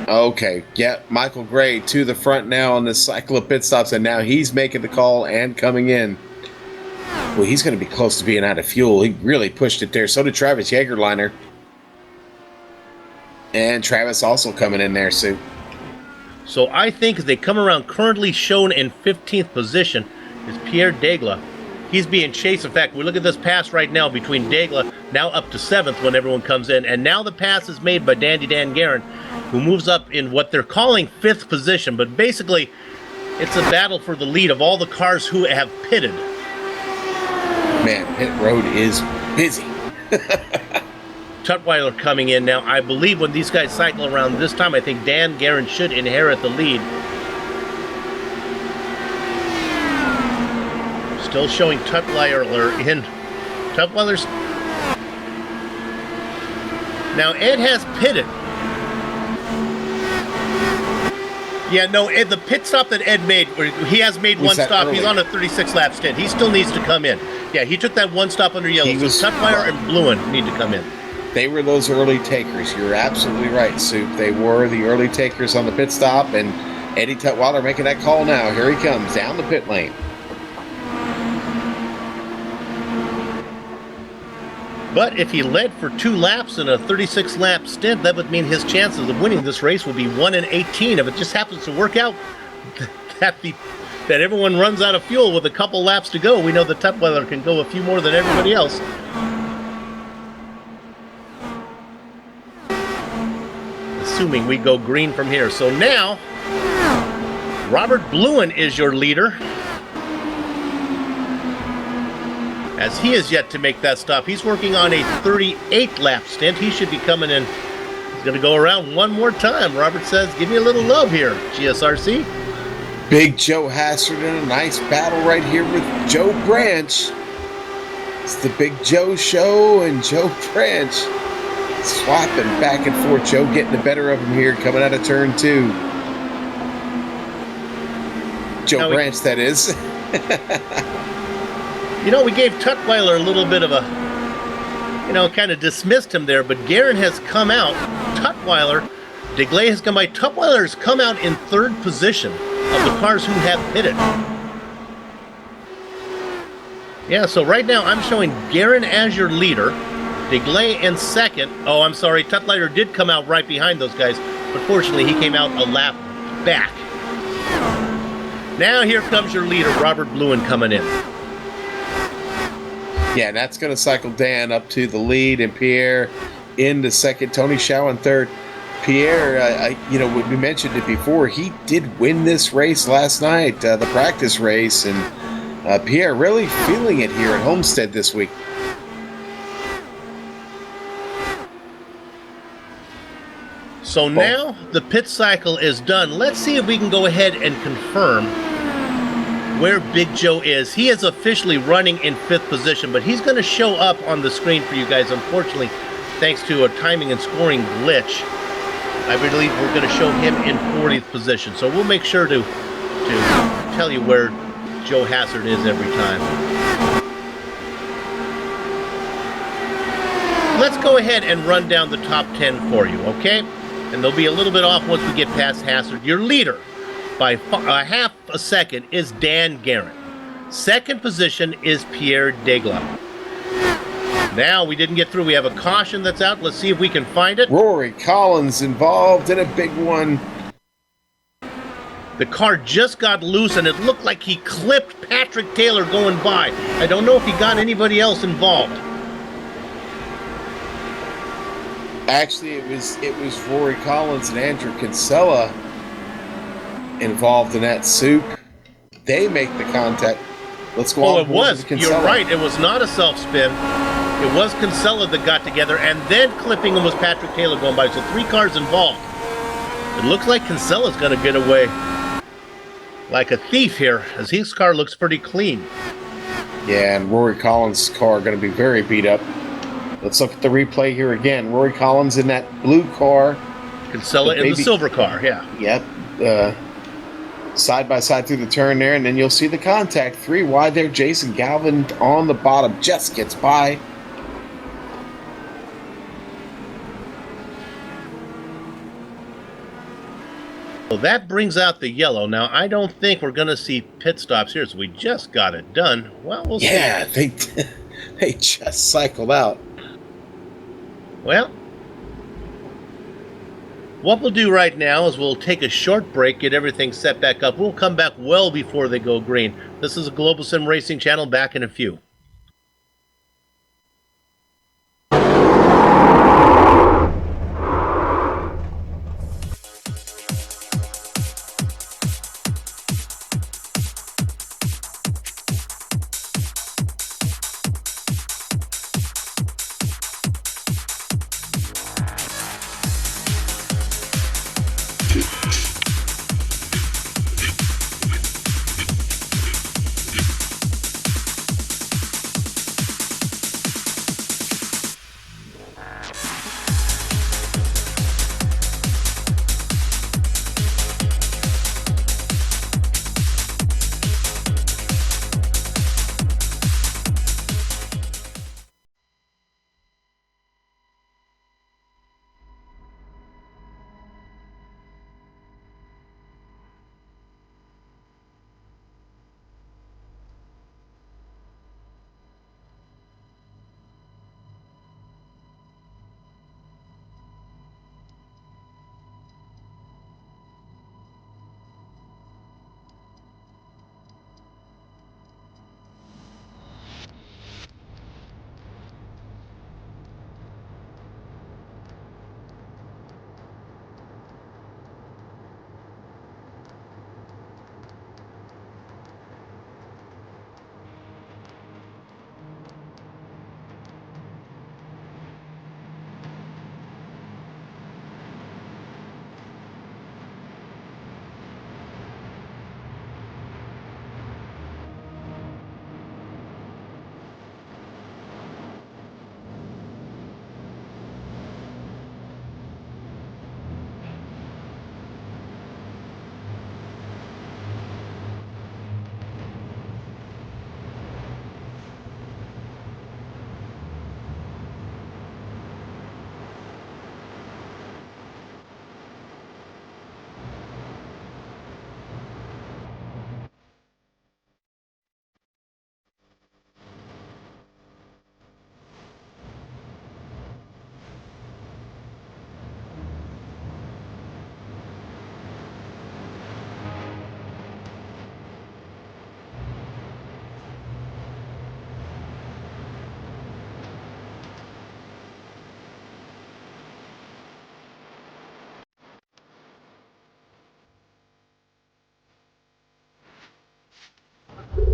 Okay, yeah, Michael Gray to the front now on this cycle of pit stops, and now he's making the call and coming in. Well, he's going to be close to being out of fuel. He really pushed it there. So did Travis Jagerliner. And Travis also coming in there, Sue. So I think as they come around, currently shown in 15th position is Pierre Degla. He's being chased. In fact, we look at this pass right now between Degla, now up to 7th when everyone comes in. And now the pass is made by Dandy Dan Guerin, who moves up in what they're calling 5th position. But basically, it's a battle for the lead of all the cars who have pitted. Man, pit road is busy. Tutwiler coming in now. I believe when these guys cycle around this time, I think Dan Guerin should inherit the lead. Still showing Tutwiler in. Tutwiler's... Now, Ed has pitted. Yeah, no, Ed, the pit stop that Ed made, where he has made one stop. He's on a 36-lap stint. He still needs to come in. Yeah, he took that one stop under yellow. So Tutwiler and Bluen need to come in. They were those early takers. You're absolutely right, Soup. They were the early takers on the pit stop, and Eddie Tutwiler making that call now. Here he comes down the pit lane. But if he led for 2 laps in a 36-lap stint, that would mean his chances of winning this race would be 1 in 18. If it just happens to work out that everyone runs out of fuel with a couple laps to go, we know that Tutwiler can go a few more than everybody else. Assuming we go green from here. So now, Robert Bluen is your leader, as he is yet to make that stop. He's working on a 38-lap stint. He should be coming in. He's going to go around one more time. Robert says, give me a little love here, GSRC. Big Joe Hassard in a nice battle right here with Joe Branch. It's the Big Joe show, and Joe Branch swapping back and forth. Joe getting the better of him here, coming out of turn 2. Joe Branch, that is. You know, we gave Tutwiler a little bit of a, kind of dismissed him there, but Guerin has come out. Tutwiler, Degley has come by. Tutwiler has come out in 3rd position of the cars who have pitted. Yeah, so right now I'm showing Guerin as your leader, Degley in 2nd. Oh, I'm sorry, Tutwiler did come out right behind those guys, but fortunately he came out a lap back. Now here comes your leader, Robert Bluen, coming in. Yeah, and that's going to cycle Dan up to the lead, and Pierre into 2nd. Tony Shaw in 3rd. Pierre, we mentioned it before, he did win this race last night, the practice race, and Pierre really feeling it here at Homestead this week. So now the pit cycle is done. Let's see if we can go ahead and confirm where Big Joe is. He is officially running in 5th position, but he's going to show up on the screen for you guys, unfortunately, thanks to a timing and scoring glitch. I believe we're going to show him in 40th position. So we'll make sure to tell you where Joe Hassard is every time. Let's go ahead and run down the top 10 for you, okay? And they'll be a little bit off once we get past Hassard. Your leader, by a half a second, is Dan Guerin. 2nd position is Pierre Degla. Now, we didn't get through. We have a caution that's out. Let's see if we can find it. Rory Collins involved in a big one. The car just got loose, and it looked like he clipped Patrick Taylor going by. I don't know if he got anybody else involved. Actually, it was Rory Collins and Andrew Kinsella involved in that soup. They make the contact. Let's go on. Oh, it was. You're right. It was not a self-spin. It was Kinsella that got together, and then clipping him was Patrick Taylor going by. So 3 cars involved. It looks like Kinsella's going to get away like a thief here, as his car looks pretty clean. Yeah, and Rory Collins' car going to be very beat up. Let's look at the replay here again. Rory Collins in that blue car. Kinsella in the silver car, yeah. Yep. Side by side through the turn there, and then you'll see the contact. 3 wide there. Jason Galvin on the bottom just gets by. Well, that brings out the yellow. Now, I don't think we're going to see pit stops here, so we just got it done. Well, we'll see. Yeah, they just cycled out. Well, what we'll do right now is we'll take a short break, get everything set back up. We'll come back well before they go green. This is a Global Sim Racing channel. Back in a few.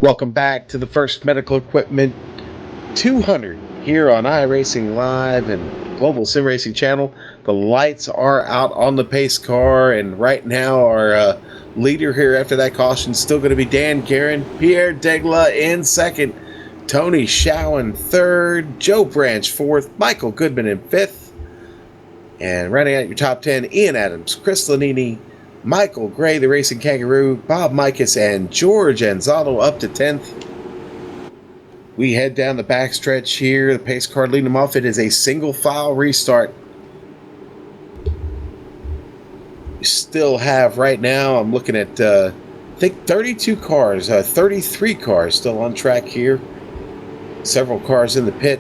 Welcome back to the first Medical Equipment 200 here on iRacing Live and Global Sim Racing Channel. The lights are out on the pace car, and right now our leader here after that caution is still going to be Dan Guerin, Pierre Degla in second, Tony Shaw in third, Joe Branch fourth, Michael Goodman in fifth, and running out your top 10, Ian Adams, Chris Lanini, Michael Gray, the Racing Kangaroo, Bob Mikas, and George Anzalo up to 10th. We head down the backstretch here. The pace car leading them off. It is a single file restart. We still have right now, I'm looking at, I think 32 cars, 33 cars still on track here. Several cars in the pit.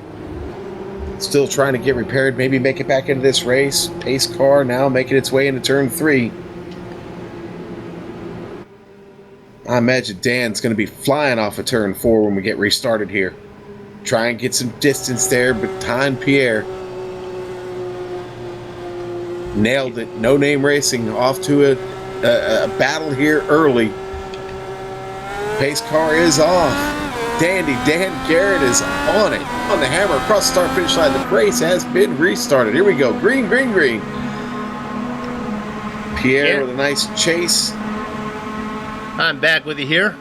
Still trying to get repaired, maybe make it back into this race. Pace car now making its way into turn 3. I imagine Dan's going to be flying off of turn 4 when we get restarted here. Try and get some distance there, but behind Pierre. Nailed it. No Name Racing off to a battle here early. Pace car is off. Dandy Dan Garrett is on it. On the hammer across the start finish line. The race has been restarted. Here we go. Green, green, green. Pierre with a nice chase. I'm back with you here.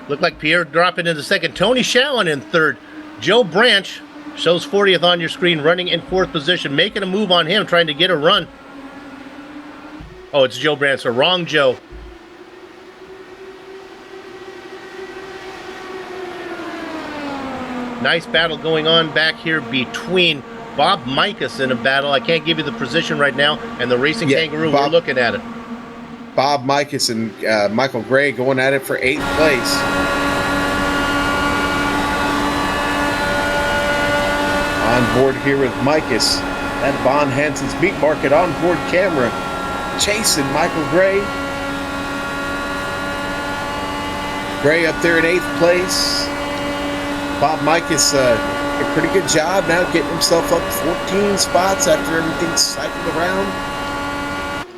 Look like Pierre dropping into second. Tony Shawan in third. Joe Branch shows 40th on your screen, running in fourth position, making a move on him, trying to get a run. Oh, it's Joe Branch, so wrong Joe. Nice battle going on back here between Bob Mikas in a battle. I can't give you the position right now, and the Racing Kangaroo, we're looking at it. Bob Mikus and Michael Gray going at it for 8th place. On board here with Mikus, that Von Hansen's Meat Market onboard camera chasing Michael Gray. Gray up there in 8th place. Bob Mikus, a pretty good job now getting himself up 14 spots after everything's cycled around.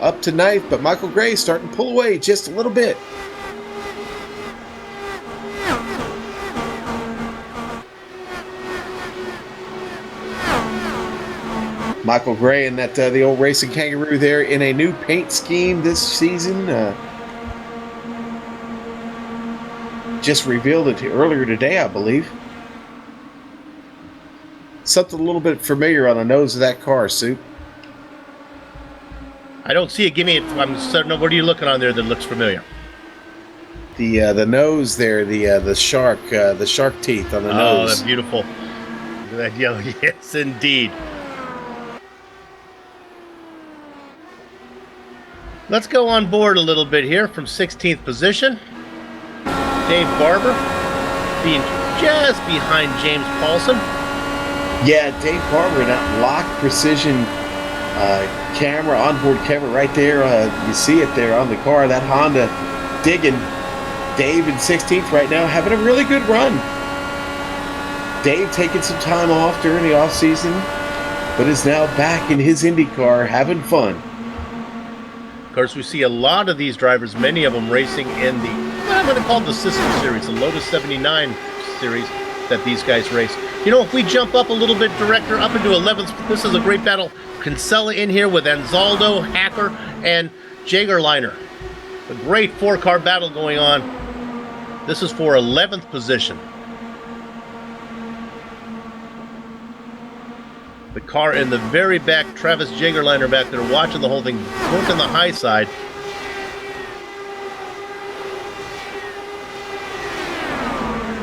Up to 9th, but Michael Gray starting to pull away just a little bit. Michael Gray and that the old racing kangaroo there in a new paint scheme this season. Just revealed it earlier today, I believe. Something a little bit familiar on the nose of that car, Soup. I don't see it. Give me it. I'm certain. What are you looking on there that looks familiar? The nose there, the shark teeth on the nose. Oh, that's beautiful. Look at that yellow. Yes, indeed. Let's go on board a little bit here from 16th position. Dave Barber being just behind James Paulson. Yeah, Dave Barber in that lock precision camera, onboard camera right there. You see it there on the car. That Honda digging. Dave in 16th right now, having a really good run. Dave taking some time off during the off season, but is now back in his IndyCar having fun. Of course, we see a lot of these drivers, many of them racing in the, what I'm going to call the sister series, the Lotus 79 series that these guys race. You know, if we jump up a little bit, Director, up into 11th, this is a great battle. Kinsella in here with Anzaldo, Hacker, and Jagerliner. A great four-car battle going on. This is for 11th position. The car in the very back, Travis Jagerliner back there watching the whole thing, working the high side.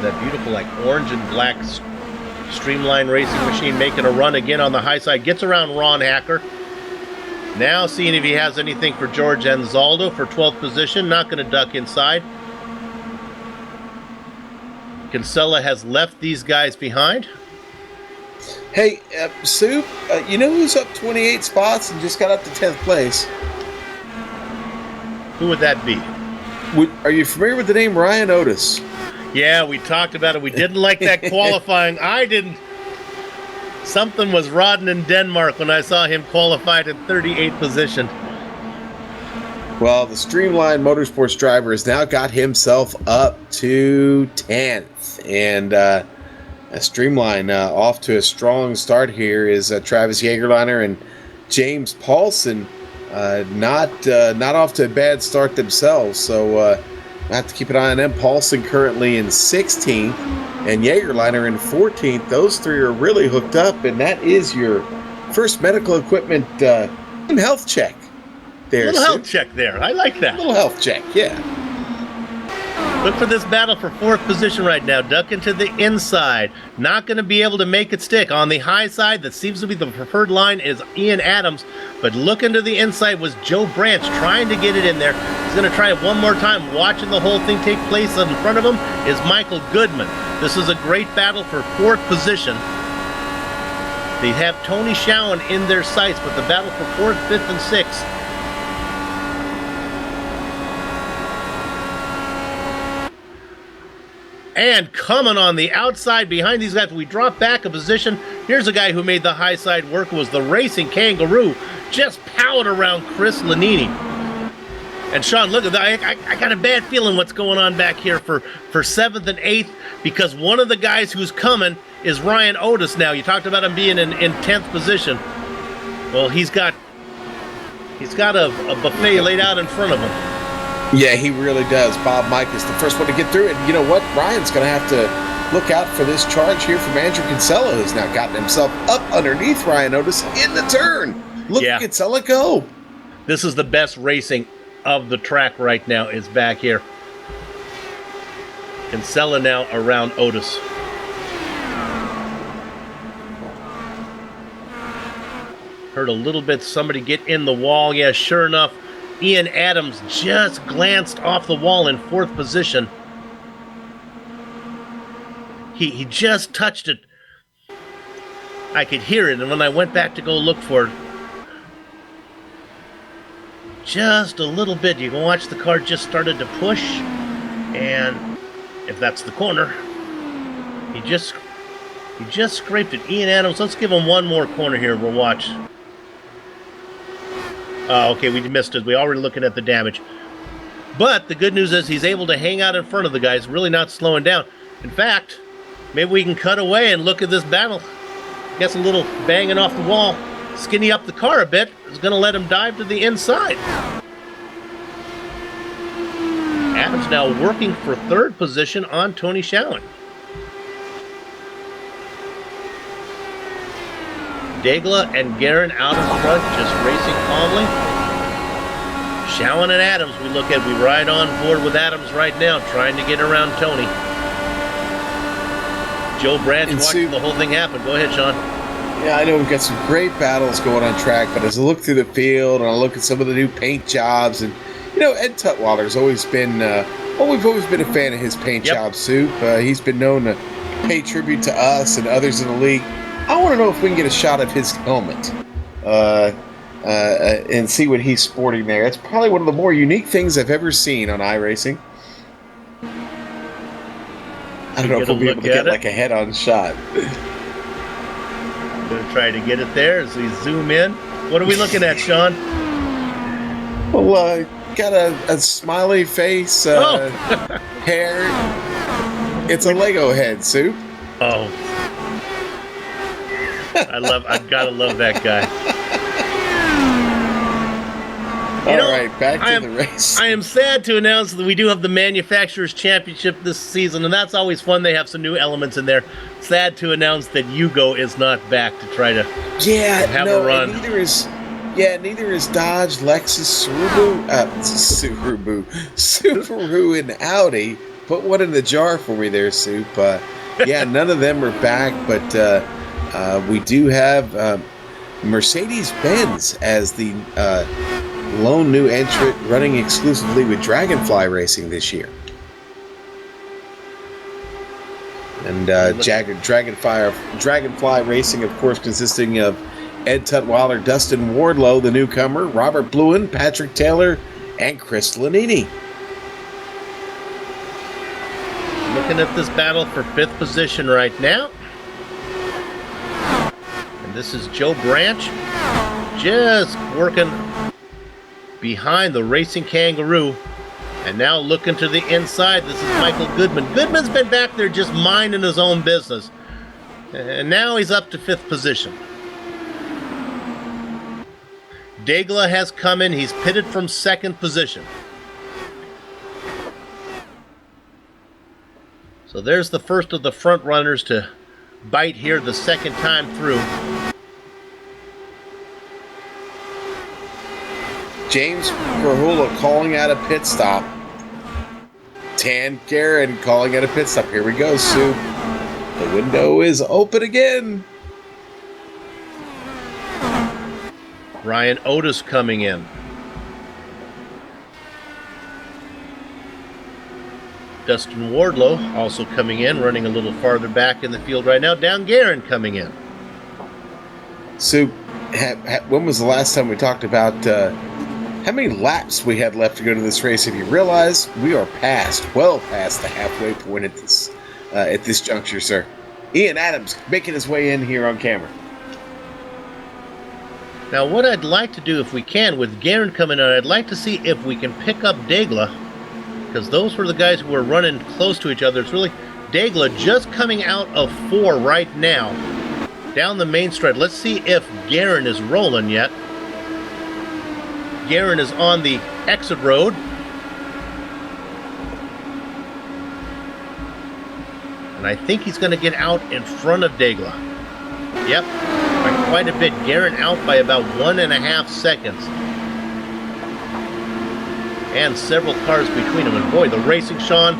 That beautiful, like, orange and black streamline racing machine making a run again on the high side. Gets around Ron Hacker. Now seeing if he has anything for George Anzaldo for 12th position. Not going to duck inside. Kinsella has left these guys behind. Hey, Soup, you know who's up 28 spots and just got up to 10th place? Who would that be? Are you familiar with the name Ryan Otis? Yeah, we talked about it. We didn't like that qualifying. I didn't. Something was rotten in Denmark when I saw him qualified in 38th position. Well, the Streamline Motorsports driver has now got himself up to 10th. And Streamline off to a strong start here is Travis Jagerliner and James Paulson. Not off to a bad start themselves. So I have to keep an eye on them. Paulson currently in 16th and Jagerliner in 14th. Those three are really hooked up, and that is your first medical equipment health check. There, little health check there. I like that. Little health check, yeah. Look for this battle for 4th position right now. Duck into the inside. Not going to be able to make it stick. On the high side, that seems to be the preferred line, is Ian Adams. But look into the inside was Joe Branch trying to get it in there. He's going to try it one more time. Watching the whole thing take place in front of him is Michael Goodman. This is a great battle for 4th position. They have Tony Schowen in their sights, but the battle for 4th, 5th, and 6th. And coming on the outside behind these guys, we drop back a position. Here's a guy who made the high side work. It was the Racing Kangaroo. Just powered around Chris Lanini. And Sean, look at that. I got a bad feeling what's going on back here for 7th and 8th, because one of the guys who's coming is Ryan Otis now. You talked about him being in 10th position. Well, he's got a buffet laid out in front of him. Yeah, he really does. Bob Mikus, the first one to get through it. And you know what? Ryan's going to have to look out for this charge here from Andrew Kinsella, who's now gotten himself up underneath Ryan Otis in the turn. Look at Kinsella go. This is the best racing of the track right now, is back here. Kinsella now around Otis. Heard a little bit somebody get in the wall. Yeah, sure enough. Ian Adams just glanced off the wall in 4th position. He just touched it. I could hear it, and when I went back to go look for it, just a little bit, you can watch the car just started to push, and if that's the corner, he just scraped it. Ian Adams, let's give him one more corner here. We'll watch. Okay, we missed it. We're already looking at the damage. But the good news is he's able to hang out in front of the guys, really not slowing down. In fact, maybe we can cut away and look at this battle. Gets a little banging off the wall. Skinny up the car a bit. Is going to let him dive to the inside. Adams now working for 3rd position on Tony Schowen. Degla and Guerin out in front, just racing calmly. Schowen and Adams, we ride on board with Adams right now, trying to get around Tony. Joe Branch watching the whole thing happen. Go ahead, Sean. Yeah, I know we've got some great battles going on track, but as I look through the field and I look at some of the new paint jobs, and Ed Tutwiler's always been, we've always been a fan of his paint job soup. He's been known to pay tribute to us and others in the league. I want to know if we can get a shot of his helmet and see what he's sporting there. It's probably one of the more unique things I've ever seen on iRacing. I don't know if we'll be able to get like a head-on shot. I'm going to try to get it there as we zoom in. What are we looking at, Sean? Well, got a smiley face, hair. It's a Lego head, Soup. Oh. I've got to love that guy. All right, back to the race. I am sad to announce that we do have the Manufacturers Championship this season, and that's always fun. They have some new elements in there. Sad to announce that Yugo is not back to try to have a run. Neither is Dodge, Lexus, Subaru, and Audi. Put one in the jar for me there, Soup. None of them are back, but we do have Mercedes-Benz as the lone new entrant running exclusively with Dragonfly Racing this year. And Dragonfly Racing, of course, consisting of Ed Tutwiler, Dustin Wardlow, the newcomer, Robert Bluen, Patrick Taylor, and Chris Lanini. Looking at this battle for 5th position right now. And this is Joe Branch just working behind the Racing Kangaroo. And now looking to the inside, this is Michael Goodman. Goodman's been back there just minding his own business. And now he's up to 5th position. Degla has come in. He's pitted from 2nd position. So there's the first of the front runners to bite here the second time through. James Grahula calling out a pit stop. Tan Guerin calling out a pit stop. Here we go, Sue. The window is open again. Ryan Otis coming in. Dustin Wardlow also coming in, running a little farther back in the field right now. Dan Guerin coming in. Sue, when was the last time we talked about how many laps we had left to go to this race? If you realize, we are well past the halfway point at this juncture, sir. Ian Adams making his way in here on camera. Now, what I'd like to do, if we can, with Guerin coming in, I'd like to see if we can pick up Degla, because those were the guys who were running close to each other. It's really Degla just coming out of 4 right now, down the main straight. Let's see if Guerin is rolling yet. Guerin is on the exit road. And I think he's going to get out in front of Degla. Yep, by quite a bit. Guerin out by about 1.5 seconds. And several cars between them. And boy, the racing, Sean,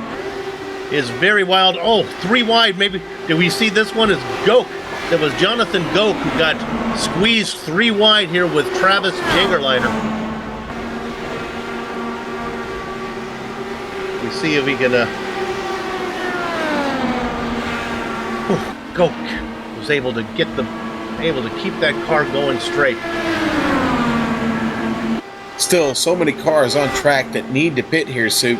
is very wild. Oh, 3 wide, maybe. Did we see this one? Is Goke. That was Jonathan Goke who got squeezed 3 wide here with Travis Jagerliner. see if we can. Gok was able to keep that car going straight. Still, so many cars on track that need to pit here, Soup.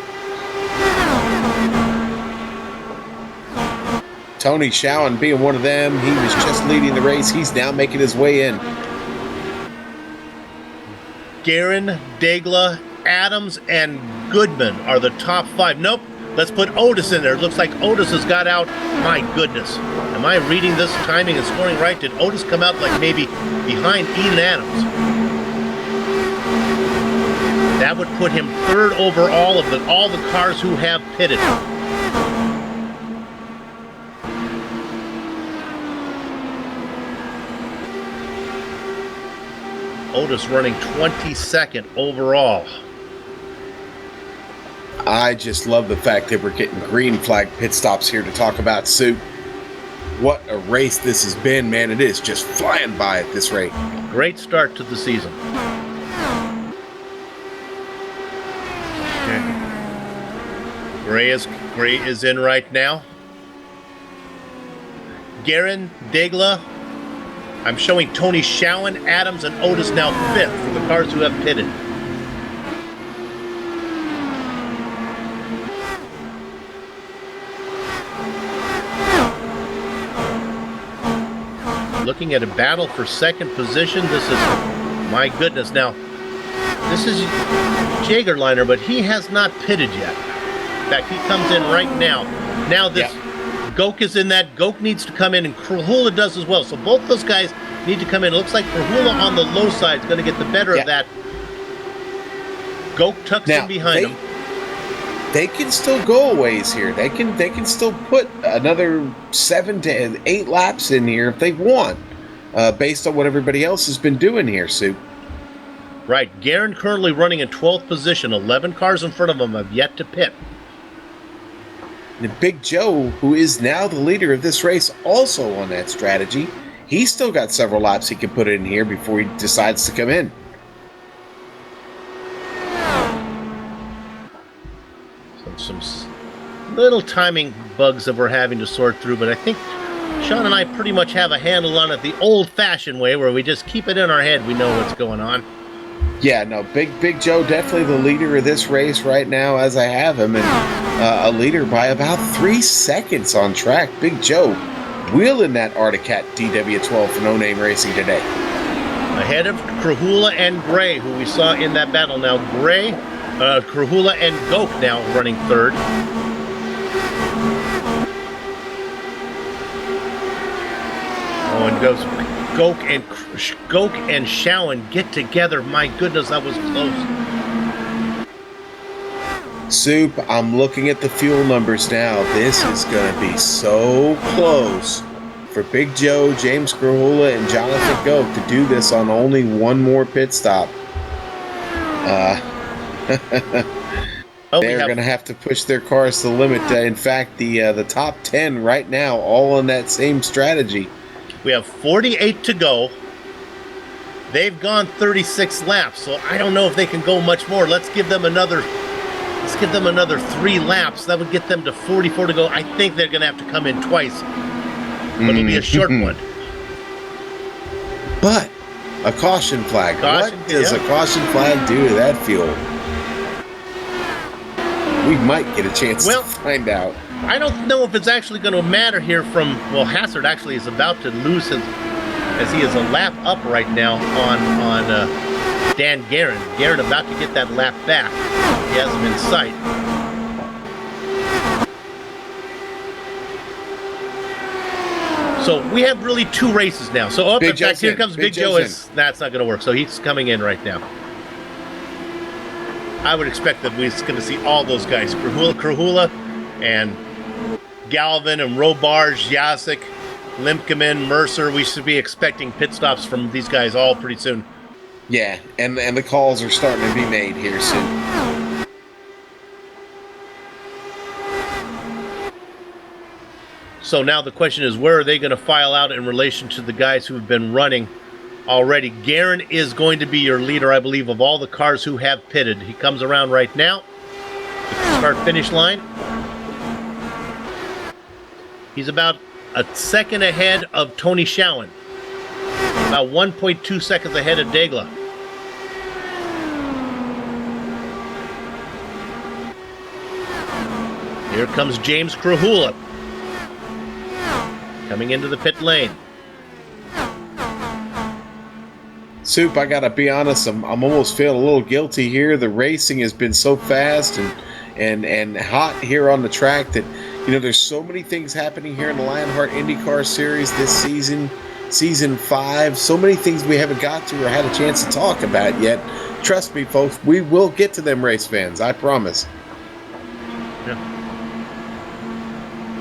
Tony Schowen being one of them. He was just leading the race. He's now making his way in. Guerin, Degla, Adams, and Goodman are the top 5. Nope. Let's put Otis in there. It looks like Otis has got out. My goodness. Am I reading this timing and scoring right? Did Otis come out like maybe behind Ian Adams? That would put him 3rd overall of all the cars who have pitted. Otis running 22nd overall. I just love the fact that we're getting green flag pit stops here to talk about, Soup. What a race this has been, man. It is just flying by at this rate. Great start to the season. Gray is in right now. Guerin, Degla. I'm showing Tony Schowen, Adams, and Otis now 5th for the cars who have pitted. Looking at a battle for 2nd position. This is, my goodness. Now, this is Jagerliner, but he has not pitted yet. In fact, he comes in right now. Now this Gok is in that. Gok needs to come in, and Krahula does as well. So both those guys need to come in. It looks like Krahula on the low side is going to get the better of that. Gok tucks in behind him. They can still go a ways here. They can still put another 7 to 8 laps in here if they want, based on what everybody else has been doing here, Sue. Right. Guerin currently running in 12th position. 11 cars in front of him have yet to pit. And Big Joe, who is now the leader of this race, also on that strategy. He's still got several laps he can put in here before he decides to come in. Some little timing bugs that we're having to sort through, but I think Sean and I pretty much have a handle on it the old-fashioned way, where we just keep it in our head. We know what's going on. Yeah, no, Big Joe definitely the leader of this race right now as I have him, and a leader by about 3 seconds on track. Big Joe wheeling that Articat DW12 for No Name Racing today. Ahead of Krahula and Gray, who we saw in that battle. Now Gray, Krahula and Gok now running 3rd. Oh, and goes Gok and Schowen get together. My goodness, that was close. Soup, I'm looking at the fuel numbers now. This is going to be so close for Big Joe, James Krahula, and Jonathan Gok to do this on only one more pit stop. They're going to have to push their cars to the limit. In fact, the top 10 right now, all on that same strategy. We have 48 to go. They've gone 36 laps, so I don't know if they can go much more. Let's give them another 3 laps. That would get them to 44 to go. I think they're going to have to come in twice, but it'll be a short one. But a caution flag. What does a caution flag do to that fuel? We might get a chance to find out. I don't know if it's actually going to matter here from, well, Hassard actually is about to lose his, as he is a lap up right now on Dan Guerin. Guerin about to get that lap back. He has him in sight. So we have really 2 races now. So in fact, here comes Big Joe. That's not going to work. So he's coming in right now. I would expect that we're going to see all those guys. Krahula and Galvin and Robarge, Jasek, Limkeman, Mercer. We should be expecting pit stops from these guys all pretty soon. Yeah, and the calls are starting to be made here soon. So now the question is, where are they going to file out in relation to the guys who have been running already? Guerin is going to be your leader, I believe, of all the cars who have pitted. He comes around right now. start-finish line. He's about a second ahead of Tony Schowen. About 1.2 seconds ahead of Degla. Here comes James Krahula coming into the pit lane. Soup, I gotta be honest, I'm almost feeling a little guilty here. The racing has been so fast and hot here on the track that, you know, there's so many things happening here in the Lionheart IndyCar Series this season, Season 5. So many things we haven't got to or had a chance to talk about yet. Trust me, folks, we will get to them, race fans. I promise. Yeah.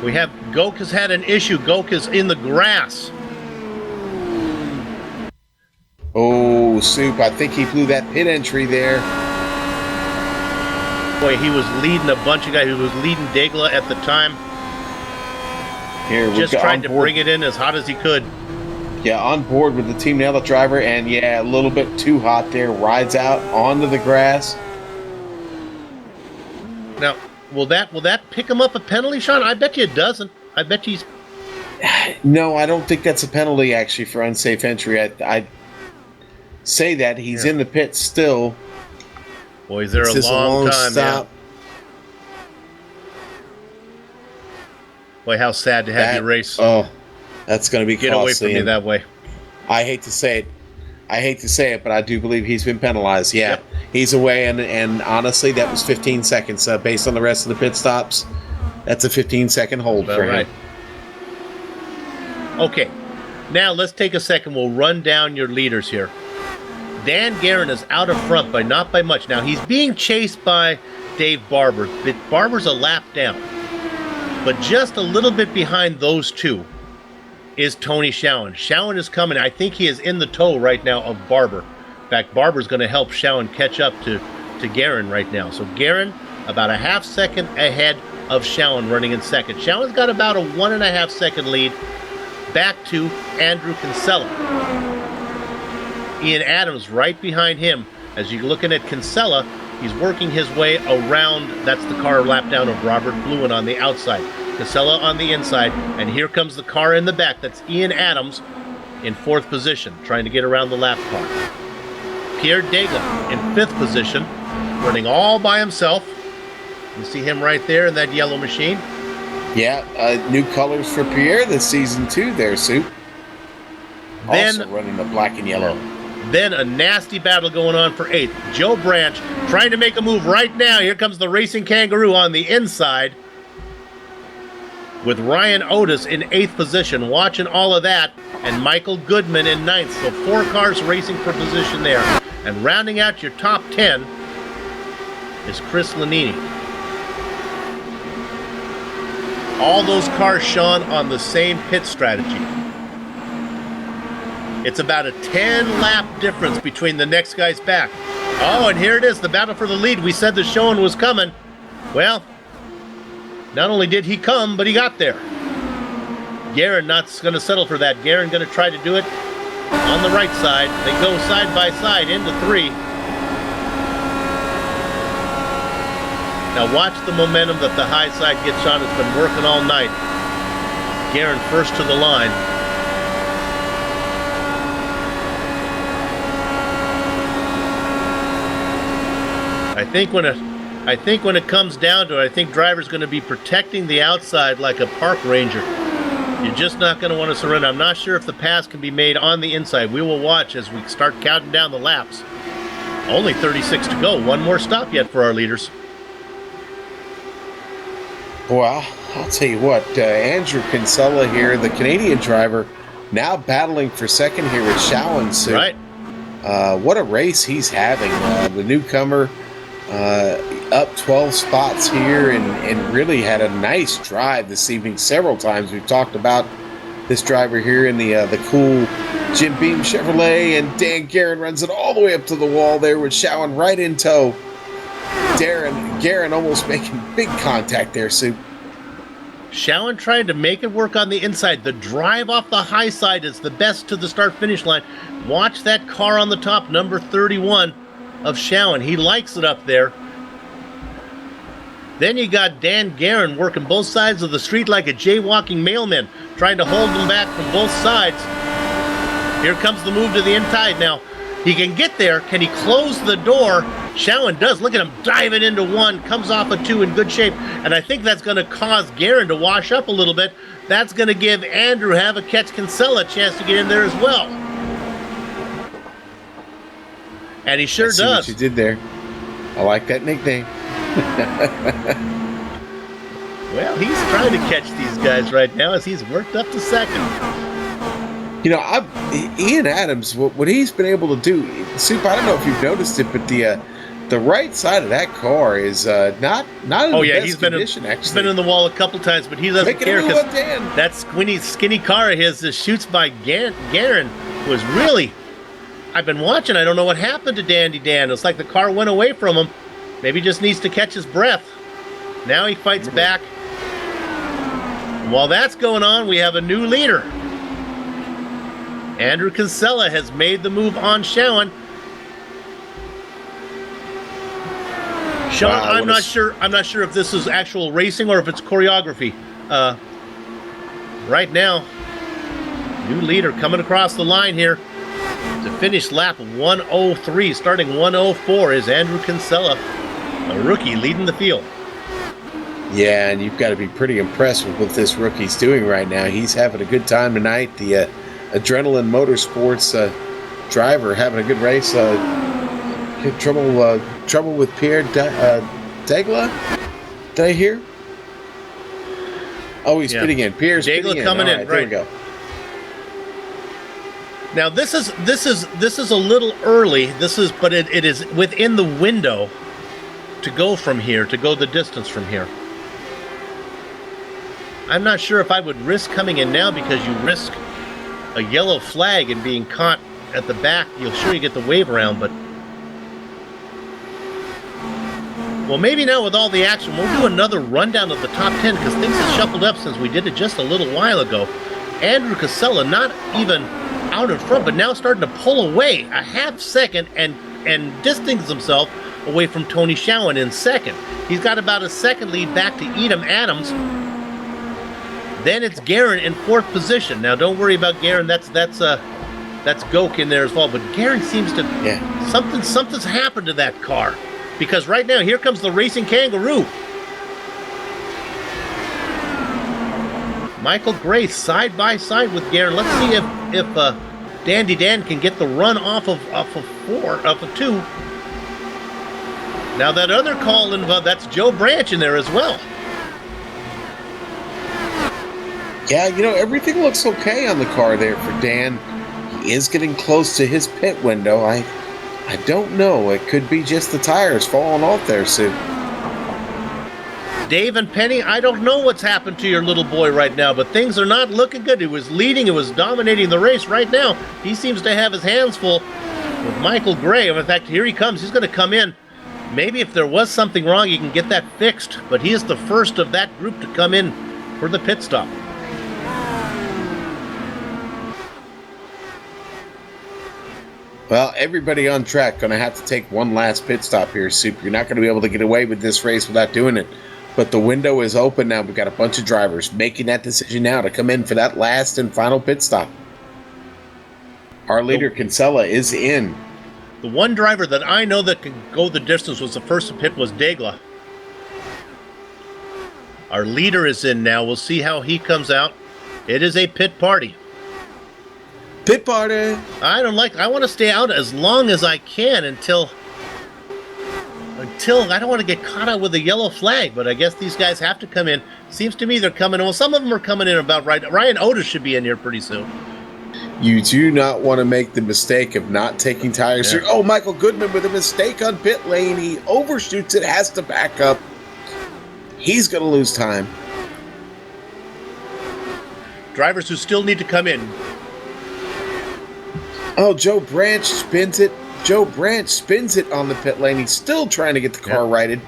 We have Gok has had an issue. Gok is in the grass. Oh, Soup, I think he blew that pit entry there. Boy, he was leading a bunch of guys. He was leading Degla at the time. Here, just trying to bring it in as hot as he could. Yeah, on board with the Team Nail It driver, and yeah, a little bit too hot there. Rides out onto the grass. Now, will that pick him up a penalty, Sean? I bet you it doesn't. I bet he's... No, I don't think that's a penalty, actually, for unsafe entry. I say that. He's in the pit still. Boy, is there a long time, stop. Yeah. Boy, how sad to have your race. Oh, that's going to be Get costly. away from me that way. I hate to say it, but I do believe he's been penalized. Yeah, yep. He's away, and honestly, that was 15 seconds. Based on the rest of the pit stops, that's a 15-second hold for him. Okay, now let's take a second. We'll run down your leaders here. Dan Guerin is out of front, but not by much. Now, he's being chased by Dave Barber. But Barber's a lap down. But just a little bit behind those two is Tony Schowen. Schowen is coming. I think he is in the tow right now of Barber. In fact, Barber's going to help Schowen catch up to Guerin right now. So Guerin about a half second ahead of Schowen running in second. Schowen's got about a 1.5 second lead back to Andrew Kinsella. Ian Adams right behind him. As you're looking at Kinsella, he's working his way around. That's the car lap down of Robert Bluin on the outside. Kinsella on the inside. And here comes the car in the back. That's Ian Adams in 4th position, trying to get around the lap car. Pierre Degla in 5th position, running all by himself. You see him right there in that yellow machine. Yeah, new colors for Pierre this season too there, Soup. Also running the black and yellow. Then a nasty battle going on for 8th. Joe Branch trying to make a move right now. Here comes the Racing Kangaroo on the inside with Ryan Otis in 8th position. Watching all of that. And Michael Goodman in 9th. So 4 cars racing for position there. And rounding out your top 10 is Chris Lanini. All those cars, Sean, on the same pit strategy. It's about a 10-lap difference between the next guy's back. Oh, and here it is, the battle for the lead. We said the Schowen was coming. Well, not only did he come, but he got there. Guerin not going to settle for that. Guerin going to try to do it on the right side. They go side by side into 3. Now watch the momentum that the high side gets on. It's been working all night. Guerin first to the line. I think when it comes down to it, I think driver's going to be protecting the outside like a park ranger. You're just not going to want to surrender. I'm not sure if the pass can be made on the inside. We will watch as we start counting down the laps. Only 36 to go. One more stop yet for our leaders. Well, I'll tell you what, Andrew Kinsella here, the Canadian driver, now battling for second here with Schowen. So, right. What a race he's having. The newcomer up 12 spots here and really had a nice drive this evening several times. We've talked about this driver here in the cool Jim Beam Chevrolet, and Dan Guerin runs it all the way up to the wall there with Schowen right in tow. Guerin almost making big contact there, Sue. Schowen trying to make it work on the inside. The drive off the high side is the best to the start-finish line. Watch that car on the top, number 31 of Schowen. He likes it up there. Then you got Dan Guerin working both sides of the street like a jaywalking mailman, trying to hold them back from both sides. Here comes the move to the inside now. He can get there. Can he close the door? Showen does. Look at him diving into one. Comes off a 2 in good shape. And I think that's going to cause Guerin to wash up a little bit. That's going to give Andrew Kinsella a chance to get in there as well. And he sure I see does. what you did there. I like that nickname. Well, he's trying to catch these guys right now as he's worked up to second. You know, Ian Adams, what he's been able to do, Soup, I don't know if you've noticed it, but the right side of that car is not in the best condition, actually. He's been in the wall a couple times, but he doesn't care because that skinny car of his that shoots by Guerin was really... I've been watching. I don't know what happened to Dandy Dan. It's like the car went away from him. Maybe just needs to catch his breath. Now he fights back. And while that's going on, we have a new leader. Andrew Kinsella has made the move on Showen. Sean, Wow, I'm not sure if this is actual racing or if it's choreography. Right now, new leader coming across the line here. To finish lap 103, starting 104 is Andrew Kinsella, a rookie leading the field. Yeah, and you've got to be pretty impressed with what this rookie's doing right now. He's having a good time tonight. The Adrenaline Motorsports driver having a good race. Trouble with Pierre Degla? Did I hear? Oh, he's spitting in. Pierre's spitting in. Coming in. Right. There we go. Now this is a little early. But it is within the window to go from here, to go the distance from here. I'm not sure if I would risk coming in now because you risk a yellow flag and being caught at the back. You'll sure you get the wave around, but well, maybe now with all the action, we'll do another rundown of the top 10 because things have shuffled up since we did it just a little while ago. Andrew Kinsella not even out in front, but now starting to pull away a half second and distance himself away from Tony Showen in second. He's got about a second lead back to Edom Adams. Then it's Guerin in fourth position. Now don't worry about Guerin. That's Goke in there as well. But Guerin seems to something's happened to that car because right now here comes the racing kangaroo. Michael Gray side by side with Guerin. Let's see if Dandy Dan can get the run off of 2. Now that other call involved, that's Joe Branch in there as well. Yeah, you know, everything looks okay on the car there for Dan. He is getting close to his pit window. I don't know. It could be just the tires falling off there, Sue. Dave and Penny, I don't know what's happened to your little boy right now, but things are not looking good. He was leading, he was dominating the race. Right now, he seems to have his hands full with Michael Gray. In fact, here he comes. He's going to come in. Maybe if there was something wrong, you can get that fixed, but he is the first of that group to come in for the pit stop. Well, everybody on track going to have to take one last pit stop here, Soup. You're not going to be able to get away with this race without doing it. But the window is open now. We've got a bunch of drivers making that decision now to come in for that last and final pit stop. Our leader, Kinsella, is in. The one driver that I know that can go the distance was the first to pit was Degla. Our leader is in now. We'll see how he comes out. It is a pit party. Pit party. I want to stay out as long as I can until I don't want to get caught out with a yellow flag, but I guess these guys have to come in. Seems to me they're coming in. Well, some of them are coming in about right. Ryan Otis should be in here pretty soon. You do not want to make the mistake of not taking tires. Yeah. Oh, Michael Goodman with a mistake on pit lane. He overshoots it, has to back up. He's going to lose time. Drivers who still need to come in. Oh, Joe Branch spins it. Joe Branch spins it on the pit lane. He's still trying to get the car righted.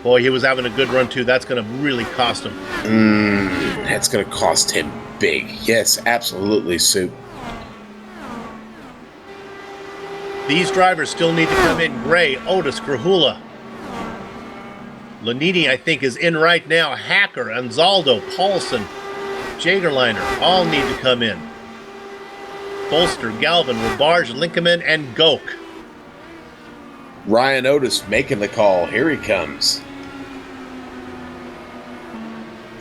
Boy, he was having a good run, too. That's going to really cost him. That's going to cost him big. Yes, absolutely, Sue. These drivers still need to come in. Gray, Otis, Grahula. Lanini, I think, is in right now. Hacker, Anzaldo, Paulson, Jagerliner all need to come in. Bolster, Galvin, Robarge, Linkemann, and Goke. Ryan Otis making the call. Here he comes.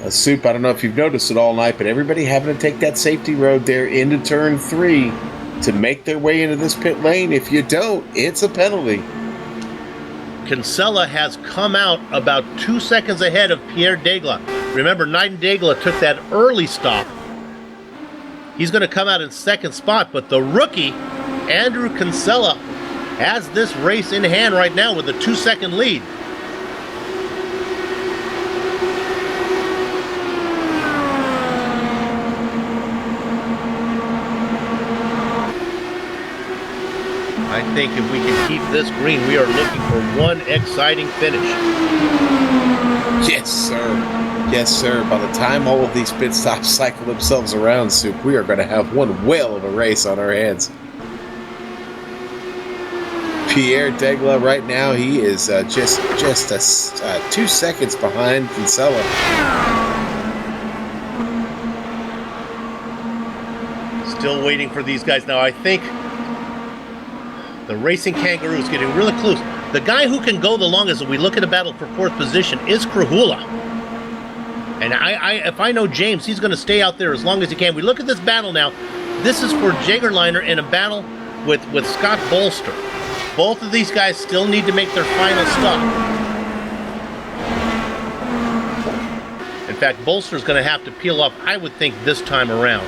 Soup, I don't know if you've noticed it all night, but everybody having to take that safety road there into turn 3 to make their way into this pit lane. If you don't, it's a penalty. Kinsella has come out about 2 seconds ahead of Pierre Degla. Remember, Naiden Degla took that early stop. He's going to come out in second spot, but the rookie, Andrew Kinsella, has this race in hand right now with a 2-second lead. I think if we can keep this green, we are looking for one exciting finish. Yes, sir. Yes, sir. By the time all of these pit stops cycle themselves around, Soup, we are going to have one whale of a race on our hands. Pierre Degla right now, he is just 2 seconds behind Kinsella. Still waiting for these guys now. I think the Racing Kangaroo is getting really close. The guy who can go the longest, if we look at a battle for 4th position, is Krahula. And if I know James, he's going to stay out there as long as he can. We look at this battle now. This is for Jagerliner in a battle with Scott Bolster. Both of these guys still need to make their final stop. In fact, Bolster's going to have to peel off, I would think, this time around.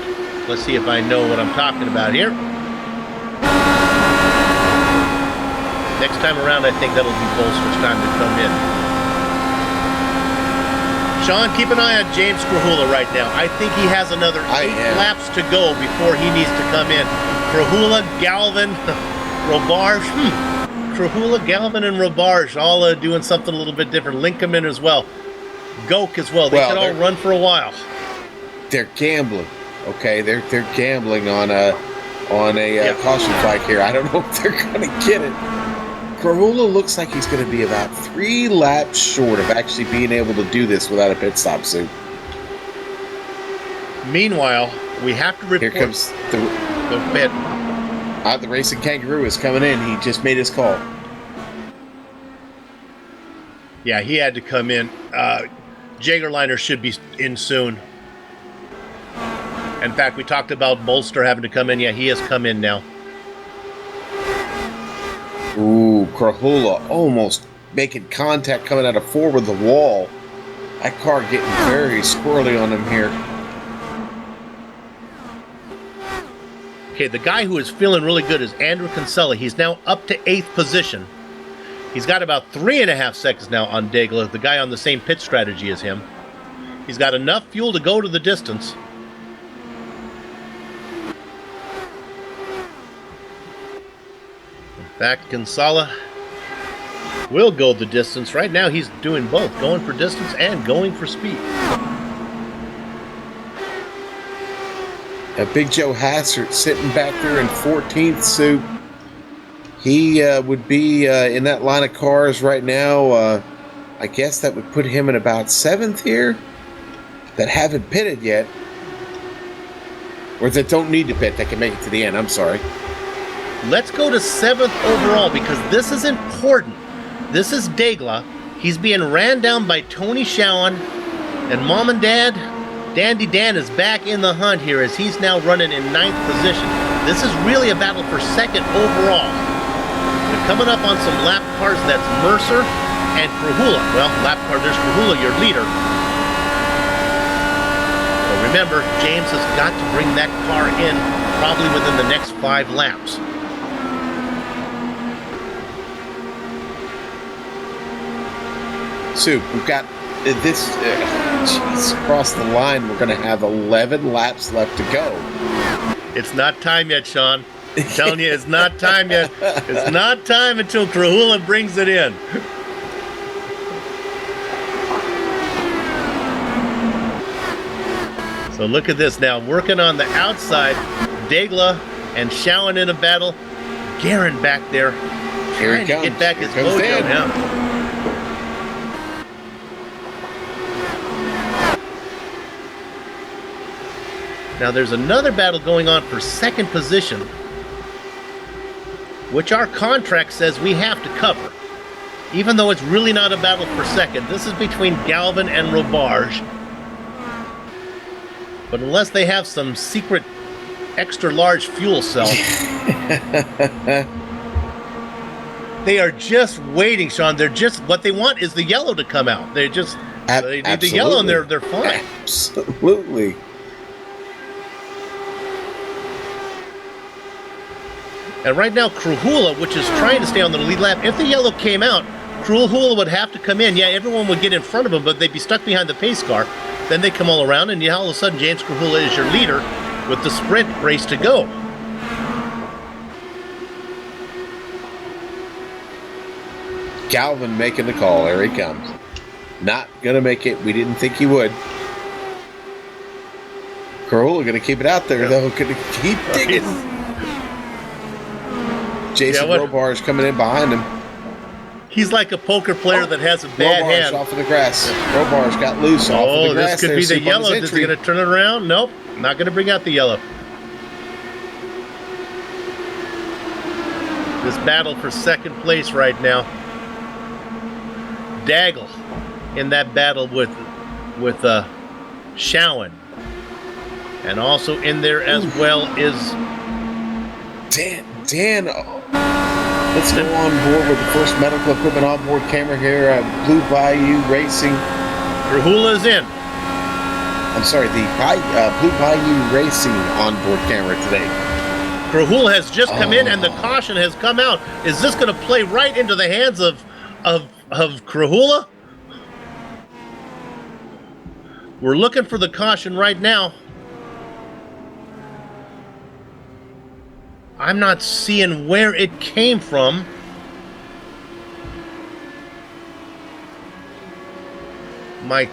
Let's see if I know what I'm talking about here. Next time around, I think that'll be Bolster's time to come in. Sean, keep an eye on James Krahula right now. I think he has another 8 laps to go before he needs to come in. Krahula, Galvin, Robarge. Krahula, Galvin, and Robarge all doing something a little bit different. Linkemann as well. Goke as well. They could all run for a while. They're gambling. Okay, they're gambling on a caution flag here. I don't know if they're going to get it. Krahula looks like he's going to be about 3 laps short of actually being able to do this without a pit stop suit. Meanwhile, we have to report. Here comes the pit. The Racing Kangaroo is coming in. He just made his call. Yeah, he had to come in. Jagerliner should be in soon. In fact, we talked about Bolster having to come in. Yeah, he has come in now. Ooh, Krahula almost making contact coming out of 4 with the wall. That car getting very squirrely on him here. Okay, the guy who is feeling really good is Andrew Kinsella. He's now up to 8th position. He's got about 3.5 seconds now on Degla, the guy on the same pit strategy as him. He's got enough fuel to go to the distance. In fact, Kinsella will go the distance. Right now, he's doing both, going for distance and going for speed. Big Joe Hassert sitting back there in 14th suit. He would be in that line of cars right now. I guess that would put him in about 7th here that haven't pitted yet. Or that don't need to pit, that can make it to the end. I'm sorry. Let's go to 7th overall because this is important. This is Degla. He's being ran down by Tony Schowen. And Mom and Dad, Dandy Dan is back in the hunt here as he's now running in 9th position. This is really a battle for 2nd overall. They're coming up on some lap cars. That's Mercer and Krahula. Well, lap car, there's Krahula, your leader. But remember, James has got to bring that car in probably within the next 5 laps. Soup, we've got this across the line. We're going to have 11 laps left to go. It's not time yet, Sean. I'm telling you, it's not time yet. It's not time until Krahula brings it in. So look at this now. Working on the outside. Degla and Schowen in a battle. Guerin back there Here trying to get back his mojo now. Now there's another battle going on for second position, which our contract says we have to cover. Even though it's really not a battle for second. This is between Galvin and Robarge. But unless they have some secret extra large fuel cell, they are just waiting, Sean. They're just, what they want is the yellow to come out. They need the yellow and they're fine. Absolutely. And right now, Krahula, which is trying to stay on the lead lap, if the yellow came out, Krahula would have to come in. Yeah, everyone would get in front of him, but they'd be stuck behind the pace car. Then they come all around, and all of a sudden, James Krahula is your leader with the sprint race to go. Galvin making the call. There he comes. Not going to make it. We didn't think he would. Krahula going to keep it out there, though. Going to keep digging. Jason Robarge coming in behind him. He's like a poker player that has a bad Robarge hand. off of the grass. Robarge got loose off of the grass. This could be the yellow. Is he going to turn it around? Nope. Not going to bring out the yellow. This battle for second place right now. Daggle in that battle with Shawan. And also in there as well is Dan. Let's go on board with the first medical equipment onboard camera here at Blue Bayou Racing. Krahula is in. I'm sorry, the Blue Bayou Racing onboard camera today. Krahula has just come in and the caution has come out. Is this going to play right into the hands of Krahula? We're looking for the caution right now. I'm not seeing where it came from. My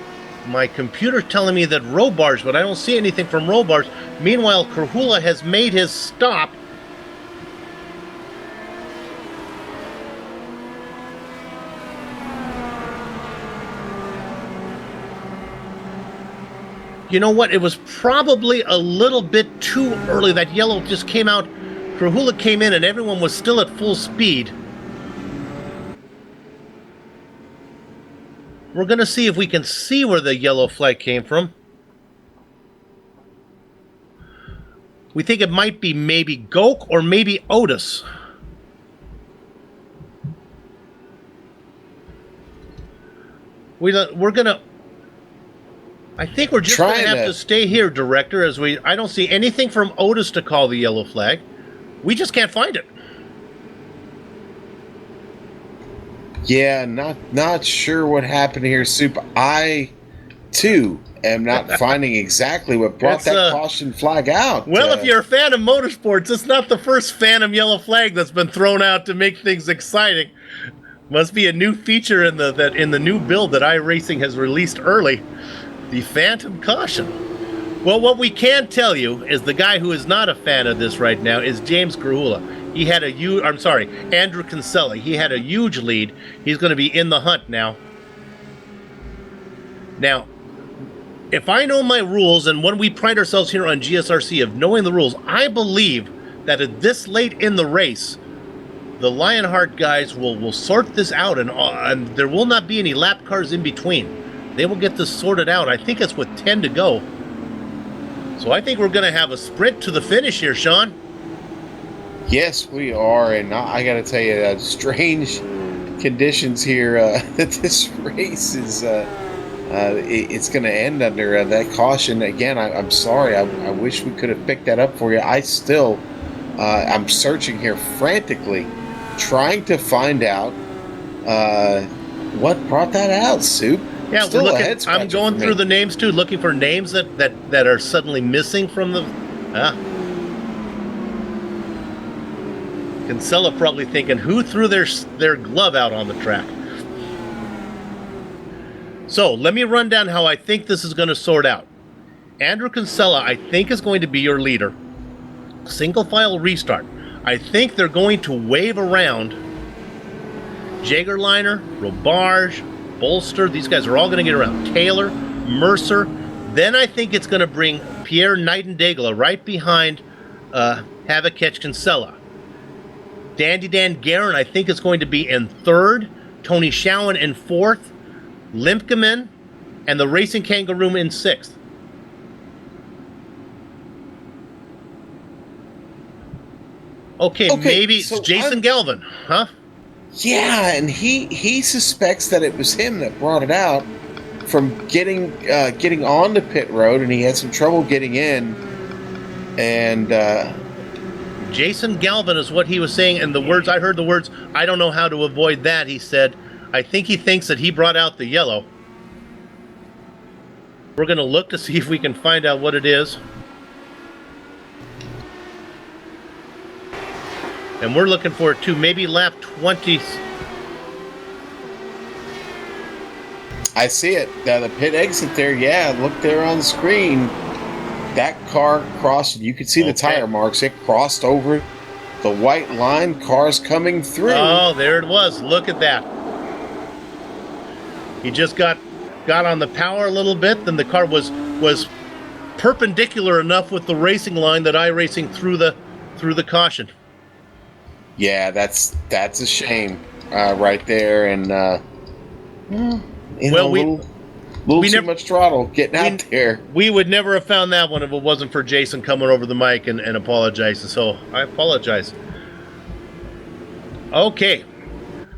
computer's telling me that Robarge, but I don't see anything from Robarge. Meanwhile, Krahula has made his stop. You know what? It was probably a little bit too early. That yellow just came out. Krahula came in and everyone was still at full speed. We're going to see if we can see where the yellow flag came from. We think it might be maybe Gok or maybe Otis. We're going to... I think we're just going to have to stay here, Director, as I don't see anything from Otis to call the yellow flag. We just can't find it. Yeah, not sure what happened here, Soup. I, too, am not finding exactly what brought that caution flag out. Well, if you're a fan of motorsports, it's not the first phantom yellow flag that's been thrown out to make things exciting. Must be a new feature in the new build that iRacing has released early. The phantom caution. Well, what we can tell you is the guy who is not a fan of this right now is James Krahula. He had Andrew Kinsella. He had a huge lead. He's going to be in the hunt now. Now, if I know my rules, and when we pride ourselves here on GSRC of knowing the rules, I believe that at this late in the race, the Lionheart guys will sort this out, and there will not be any lap cars in between. They will get this sorted out. I think it's with 10 to go. So I think we're going to have a sprint to the finish here, Sean. Yes, we are, and I got to tell you, strange conditions here. That this race is, it's going to end under that caution. Again, I'm sorry. I wish we could have picked that up for you. I'm searching here frantically, trying to find out what brought that out, Soup. Yeah, we're looking. I'm going through the names too, looking for names that are suddenly missing from the. Kinsella probably thinking, who threw their glove out on the track? So let me run down how I think this is going to sort out. Andrew Kinsella, I think, is going to be your leader. Single file restart. I think they're going to wave around Jagerliner, Robarge, Bolster. These guys are all going to get around. Taylor, Mercer. Then I think it's going to bring Pierre Nightingale right behind Havoc Catch Kinsella. Dandy Dan Guerin, I think, is going to be in third. Tony Schowen in fourth. Limpkeman and the Racing Kangaroo in sixth. Okay, maybe it's Jason Galvin, huh? Yeah, and he suspects that it was him that brought it out from getting on the pit road, and he had some trouble getting in. And Jason Galvin is what he was saying, and I heard the words, I don't know how to avoid that, he said. I think he thinks that he brought out the yellow. We're going to look to see if we can find out what it is. And we're looking for it too, maybe lap 20. I see it. The pit exit there, yeah, look there on the screen. That car crossed, you could see the tire marks. It crossed over the white line, cars coming through. Oh, there it was. Look at that. He just got on the power a little bit, then the car was perpendicular enough with the racing line that iRacing threw the caution. Yeah, that's a shame right there, and little too much throttle getting out there. We would never have found that one if it wasn't for Jason coming over the mic and apologizing. So I apologize. Okay,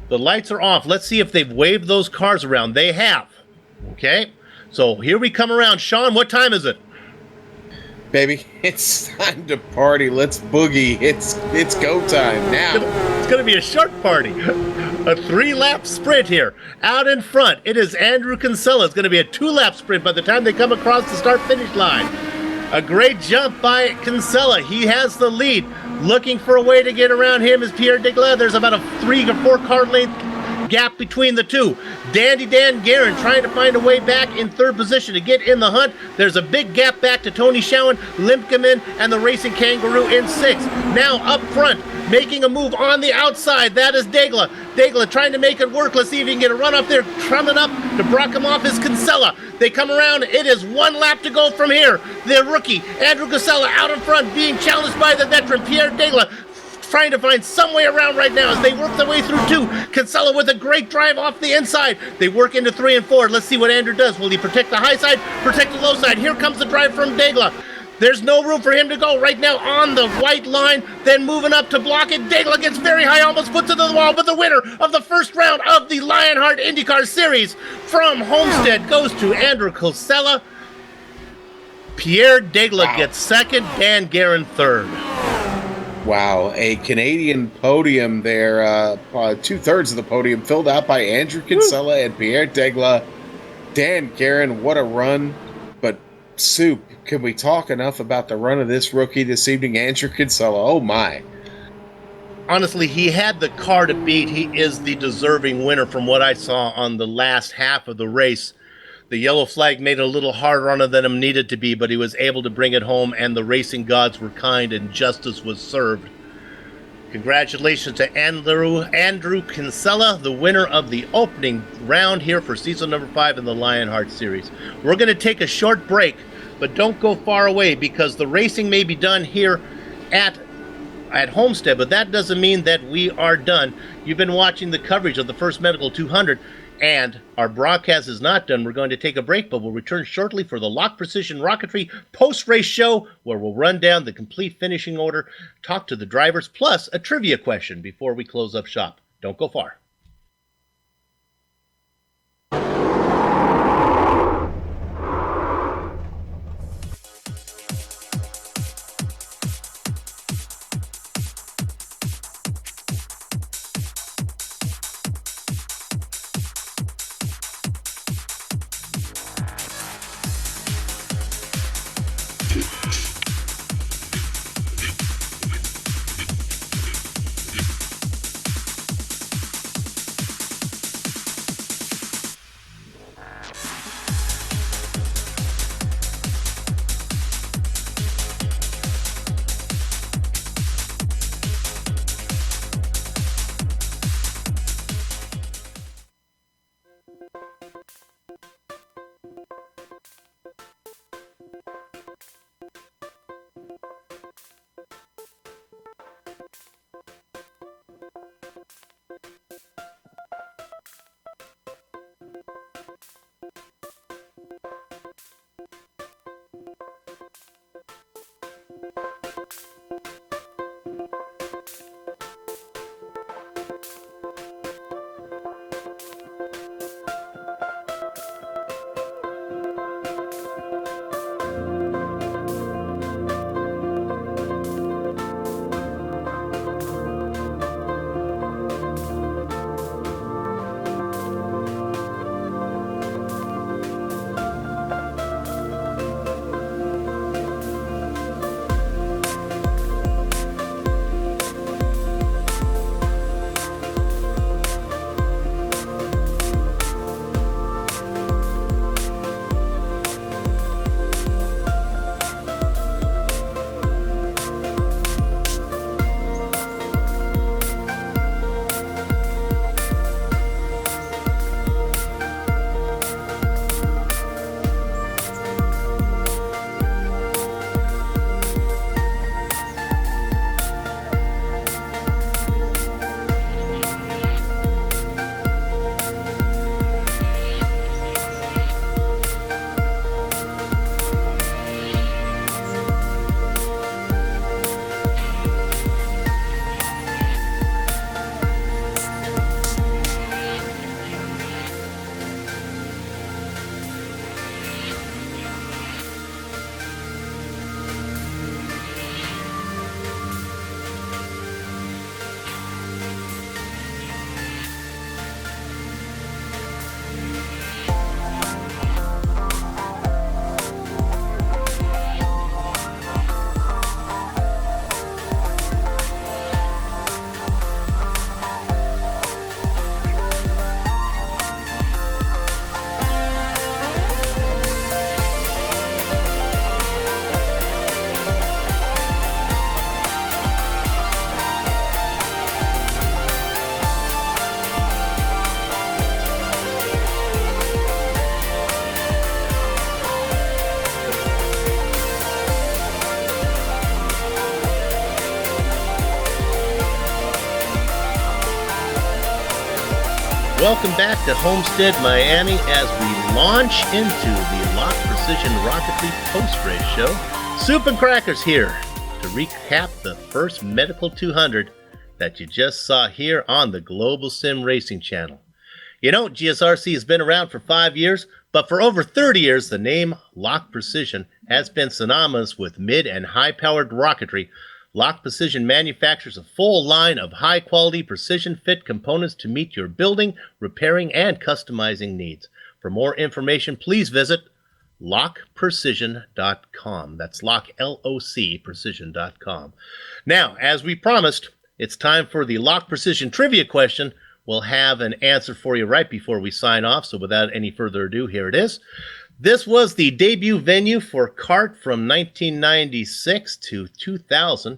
the lights are off. Let's see if they've waved those cars around. They have. Okay, so here we come around. Sean, what time is it? Baby, it's time to party. Let's boogie. It's go time now. It's going to be a short party. A 3-lap sprint here. Out in front, it is Andrew Kinsella. It's going to be a 2-lap sprint by the time they come across the start-finish line. A great jump by Kinsella. He has the lead. Looking for a way to get around him is Pierre Degla. There's about a 3 or 4 car length gap between the two. Dandy Dan Guerin trying to find a way back in third position to get in the hunt. There's a big gap back to Tony Schowen, Limpkeman, and the Racing Kangaroo in sixth. Now up front, making a move on the outside. That is Degla. Degla trying to make it work. Let's see if he can get a run up there. Coming up to block him off is Kinsella. They come around. It is 1 lap to go from here. The rookie, Andrew Kinsella, out in front, being challenged by the veteran, Pierre Degla, trying to find some way around right now as they work their way through 2. Kinsella with a great drive off the inside. They work into 3 and 4. Let's see what Andrew does. Will he protect the high side, protect the low side? Here comes the drive from Degla. There's no room for him to go right now on the white line, then moving up to block it. Degla gets very high, almost puts it to the wall, but the winner of the first round of the Lionheart IndyCar Series from Homestead goes to Andrew Kinsella. Pierre Degla gets second, Dan Guerin third. Wow, a Canadian podium there, 2/3 of the podium filled out by Andrew Kinsella and Pierre Degla. Dan Guerin, what a run. But, Soup, can we talk enough about the run of this rookie this evening, Andrew Kinsella? Oh, my. Honestly, he had the car to beat. He is the deserving winner from what I saw on the last half of the race. The yellow flag made it a little harder on him than it needed to be, but he was able to bring it home, and the racing gods were kind, and justice was served. Congratulations to Andrew Kinsella, the winner of the opening round here for season number 5 in the Lionheart Series. We're going to take a short break, but don't go far away because the racing may be done here at Homestead, but that doesn't mean that we are done. You've been watching the coverage of the First Medical 200. And our broadcast is not done. We're going to take a break, but we'll return shortly for the Lock Precision Rocketry post-race show, where we'll run down the complete finishing order, talk to the drivers, plus a trivia question before we close up shop. Don't go far. Welcome back to Homestead-Miami as we launch into the Lock Precision Rocketry post-race show. Soup and Crackers here to recap the first Medical 200 that you just saw here on the Global Sim Racing channel. You know, GSRC has been around for 5 years, but for over 30 years, the name Lock Precision has been synonymous with mid and high-powered rocketry. Lock Precision manufactures a full line of high-quality precision-fit components to meet your building, repairing, and customizing needs. For more information, please visit lockprecision.com. That's lock, L-O-C, precision.com. Now, as we promised, it's time for the Lock Precision trivia question. We'll have an answer for you right before we sign off, so without any further ado, here it is. This was the debut venue for kart from 1996 to 2000.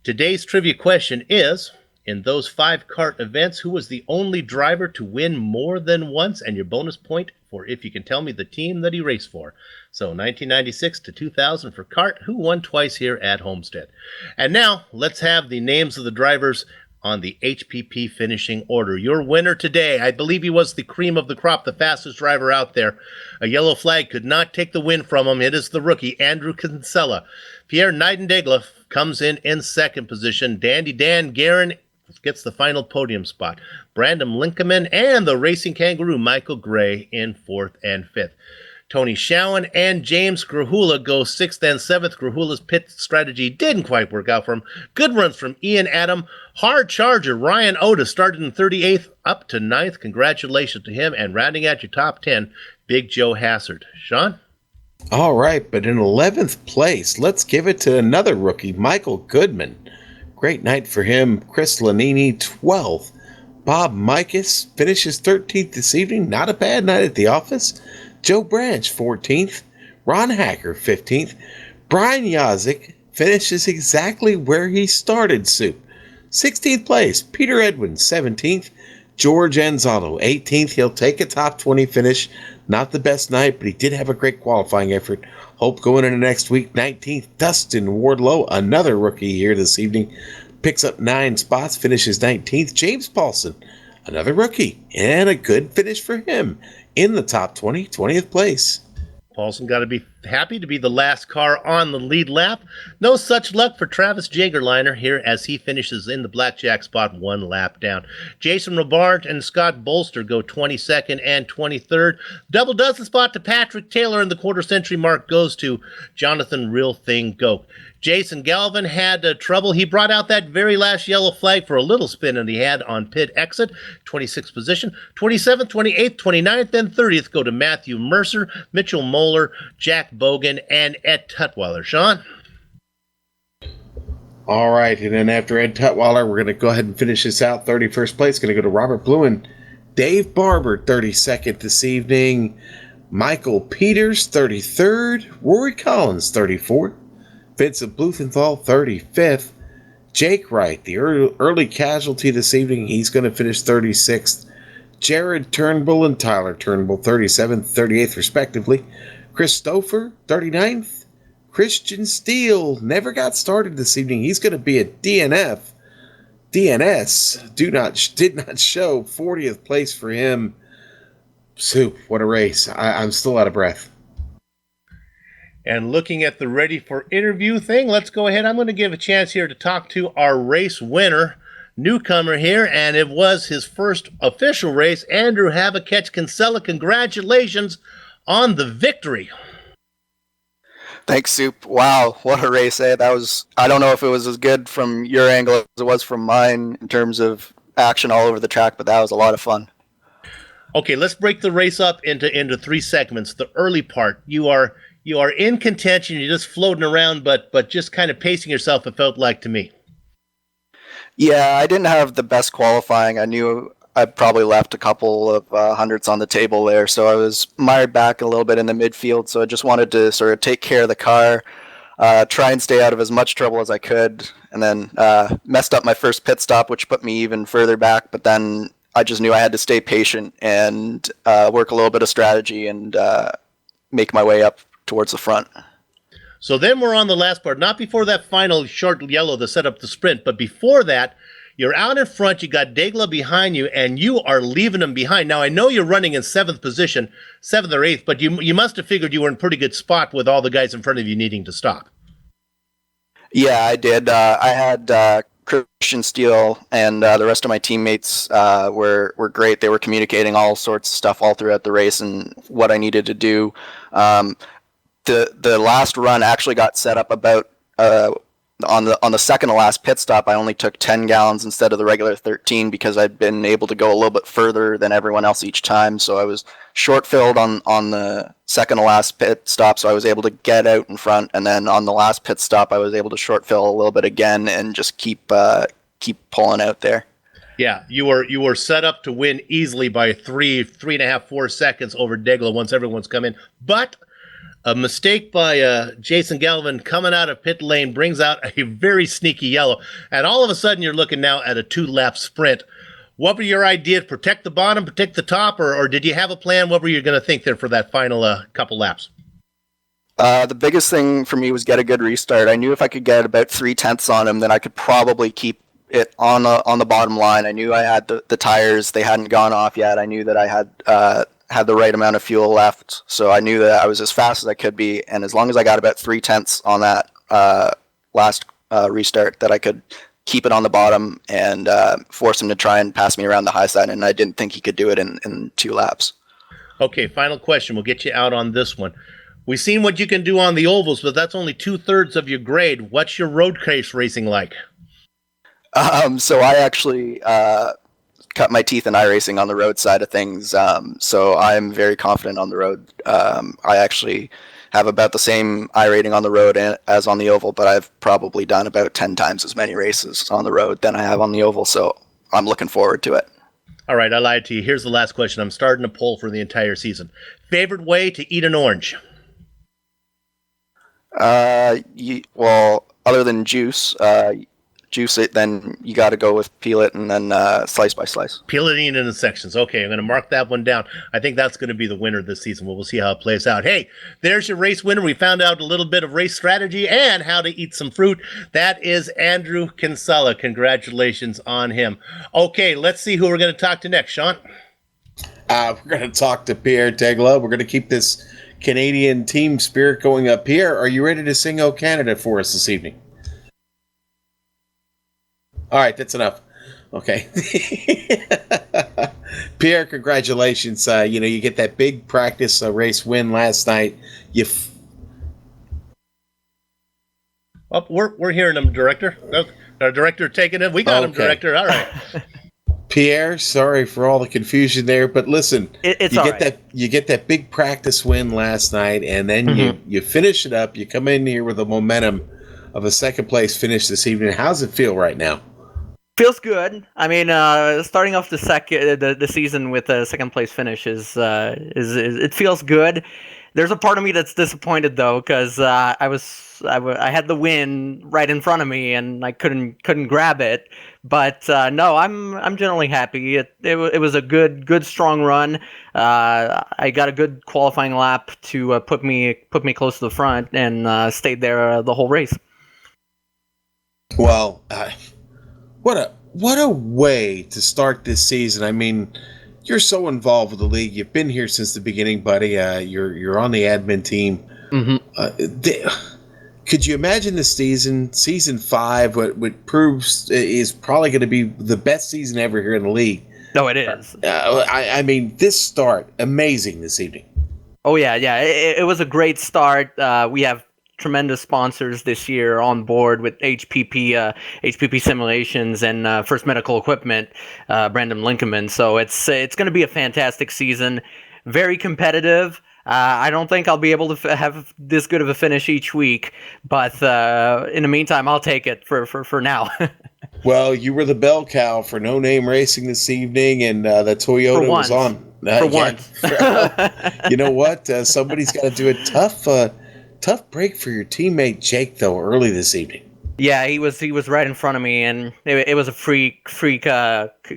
Today's trivia question is, in those 5 kart events, who was the only driver to win more than once? And your bonus point for if you can tell me the team that he raced for. So 1996 to 2000 for kart, who won twice here at Homestead. And now let's have the names of the drivers on the HPP finishing order. Your winner today, I believe he was the cream of the crop, the fastest driver out there. A yellow flag could not take the win from him. It is the rookie, Andrew Kinsella. Pierre Neidendegla comes in second position. Dandy Dan Guerin gets the final podium spot. Brandon Linkeman and the racing kangaroo, Michael Gray, in 4th and 5th. Tony Schowen and James Grahula go 6th and 7th. Grahula's pit strategy didn't quite work out for him. Good runs from Ian Adam. Hard charger Ryan Oda started in 38th up to 9th. Congratulations to him. And rounding out your top 10, Big Joe Hassard. Sean? All right, but in 11th place, let's give it to another rookie, Michael Goodman. Great night for him. Chris Lanini, 12th. Bob Mikas finishes 13th this evening. Not a bad night at the office. Joe Branch, 14th. Ron Hacker, 15th. Brian Yazik finishes exactly where he started, Soup. 16th place. Peter Edwin, 17th. George Anzaldo, 18th. He'll take a top 20 finish. Not the best night, but he did have a great qualifying effort. Hope going into next week. 19th, Dustin Wardlow, another rookie here this evening. Picks up 9 spots, finishes 19th. James Paulson, another rookie, and a good finish for him in the top 20, 20th place. Paulson got to be happy to be the last car on the lead lap. No such luck for Travis Jagerliner here as he finishes in the blackjack spot 1 lap down. Jason Robart and Scott Bolster go 22nd and 23rd. Double dozen spot to Patrick Taylor, and the quarter century mark goes to Jonathan Real Thing Goke. Jason Galvin had trouble. He brought out that very last yellow flag for a little spin that he had on pit exit. 26th position. 27th, 28th, 29th, and 30th go to Matthew Mercer, Mitchell Moeller, Jack Bogan, and Ed Tutwiler. Sean? All right, and then after Ed Tutwiler, we're going to go ahead and finish this out. 31st place, going to go to Robert Bluen. Dave Barber, 32nd this evening. Michael Peters, 33rd. Rory Collins, 34th. Vincent Blumenthal, 35th. Jake Wright, the early casualty this evening, he's going to finish 36th. Jared Turnbull and Tyler Turnbull, 37th, 38th, respectively. Chris Stouffer, 39th. Christian Steele never got started this evening. He's going to be at DNF. DNS did not show. 40th place for him. Soup, what a race. I'm still out of breath. And looking at the ready for interview thing, let's go ahead. I'm going to give a chance here to talk to our race winner, newcomer here, and it was his first official race. Andrew Havakech Kinsella, congratulations on the victory. Thanks, Soup. Wow, what a race, eh? That was, I don't know if it was as good from your angle as it was from mine in terms of action all over the track, but that was a lot of fun. Okay, let's break the race up into 3 segments. The early part, you are in contention, you're just floating around, but just kind of pacing yourself, it felt like to me. Yeah, I didn't have the best qualifying. I knew I probably left a couple of hundredths on the table there, so I was mired back a little bit in the midfield, so I just wanted to sort of take care of the car, try and stay out of as much trouble as I could, and then messed up my first pit stop, which put me even further back, but then I just knew I had to stay patient and work a little bit of strategy and make my way up towards the front. So then we're on the last part, not before that final short yellow that set up the sprint, but before that, you're out in front, you got Degla behind you, and you are leaving him behind. Now, I know you're running in 7th position, 7th or 8th, but you must have figured you were in a pretty good spot with all the guys in front of you needing to stop. Yeah, I did. I had Christian Steele and the rest of my teammates were great. They were communicating all sorts of stuff all throughout the race and what I needed to do. The last run actually got set up about on the second to last pit stop. I only took 10 gallons instead of the regular 13 because I'd been able to go a little bit further than everyone else each time. So I was short filled on the second to last pit stop, so I was able to get out in front, and then on the last pit stop I was able to short fill a little bit again and just keep pulling out there. Yeah, you were set up to win easily by 3.5, 4 seconds over Degla once everyone's come in, but a mistake by Jason Galvin coming out of pit lane brings out a very sneaky yellow. And all of a sudden, you're looking now at a 2-lap sprint. What were your ideas? Protect the bottom, protect the top, or did you have a plan? What were you going to think there for that final couple laps? The biggest thing for me was get a good restart. I knew if I could get about 0.3 on him, then I could probably keep it on the bottom line. I knew I had the tires. They hadn't gone off yet. I knew that I had the right amount of fuel left, so I knew that I was as fast as I could be, and as long as I got about 0.3 on that last restart, that I could keep it on the bottom and force him to try and pass me around the high side, and I didn't think he could do it in 2 laps. Okay, final question. We'll get you out on this one. We've seen what you can do on the ovals, but that's only 2/3 of your grade. What's your road race racing like? So I actually cut my teeth in iRacing on the road side of things, so I'm very confident on the road. I actually have about the same iRating on the road as on the oval, but I've probably done about 10 times as many races on the road than I have on the oval, so I'm looking forward to it. All right, I lied to you. Here's the last question. I'm starting a poll for the entire season. Favorite way to eat an orange? Well, other than juice it, then you got to go with peel it and then slice by slice. Peel it in the sections. Okay, I'm going to mark that one down. I think that's going to be the winner this season. We'll see how it plays out. Hey, there's your race winner. We found out a little bit of race strategy and how to eat some fruit. That is Andrew Kinsella. Congratulations on him. Okay, let's see who we're going to talk to next. Sean? We're going to talk to Pierre Degla. We're going to keep this Canadian team spirit going up here. Are you ready to sing "O Canada" for us this evening? All right, that's enough. Okay. Pierre, congratulations. You get that big practice race win last night. We're hearing him, director. Our director taking it. We got him, director. All right. Pierre, sorry for all the confusion there, but listen, you get that big practice win last night, and then you finish it up. You come in here with the momentum of a second place finish this evening. How's it feel right now? Feels good. I mean, starting off the season with a second place finish is it feels good. There's a part of me that's disappointed though, because I had the win right in front of me and I couldn't grab it. But no, I'm generally happy. It was a good strong run. I got a good qualifying lap to put me close to the front and stayed there the whole race. Well, what a way to start this season. I mean, you're so involved with the league. You've been here since the beginning, buddy. You're on the admin team. Could you imagine the season 5, what proves is probably going to be the best season ever here in the league? No, it is. I mean, this start, amazing this evening. Oh, yeah. It was a great start. We have tremendous sponsors this year on board with HPP Simulations and First Medical Equipment, Brandon Lincoln. So it's going to be a fantastic season, very competitive. I don't think I'll be able to have this good of a finish each week, but in the meantime, I'll take it for now. Well, you were the bell cow for No Name Racing this evening, and the Toyota was on. For once. You know what? Somebody's got to do a tough break for your teammate Jake, though, early this evening. Yeah, he was right in front of me, and it was a freak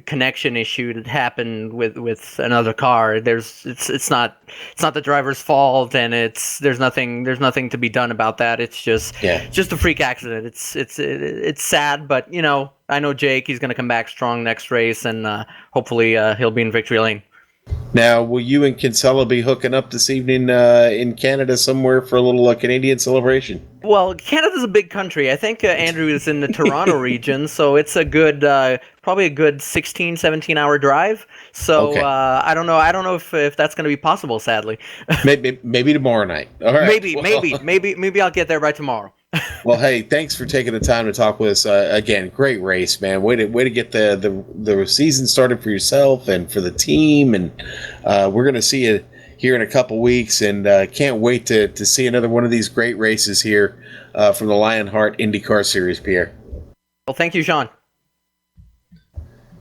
connection issue that happened with another car. It's not the driver's fault, and there's nothing to be done about that. It's just a freak accident. It's sad, but I know Jake. He's gonna come back strong next race, and hopefully he'll be in victory lane. Now, will you and Kinsella be hooking up this evening in Canada somewhere for a little Canadian celebration? Well, Canada's a big country. I think Andrew is in the Toronto region, so it's a good, probably a good 16, 17-hour drive. So okay. I don't know if that's going to be possible, sadly. maybe tomorrow night. All right. Maybe I'll get there by tomorrow. Well, hey, thanks for taking the time to talk with us again. Great race, man. Way to get the season started for yourself and for the team, and we're going to see you here in a couple weeks, and can't wait to see another one of these great races here from the Lionheart IndyCar Series, Pierre. Well, thank you, Sean.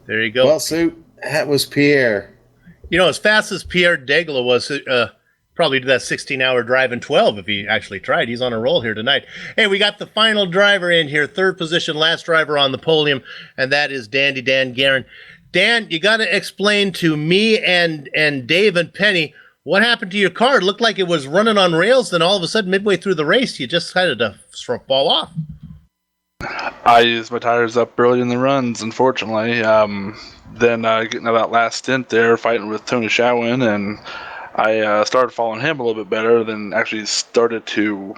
There you go. Well, Sue, that was Pierre. As fast as Pierre Degla was, probably did that 16-hour drive in 12 if he actually tried. He's on a roll here tonight. Hey, we got the final driver in here, third position, last driver on the podium, and that is Dandy Dan Guerin. Dan, you got to explain to me and Dave and Penny what happened to your car. It looked like it was running on rails, then all of a sudden, midway through the race, you just decided to fall off. I used my tires up early in the runs, unfortunately. Then getting to that last stint there, fighting with Tony Shawin, and I started following him a little bit better, then actually started to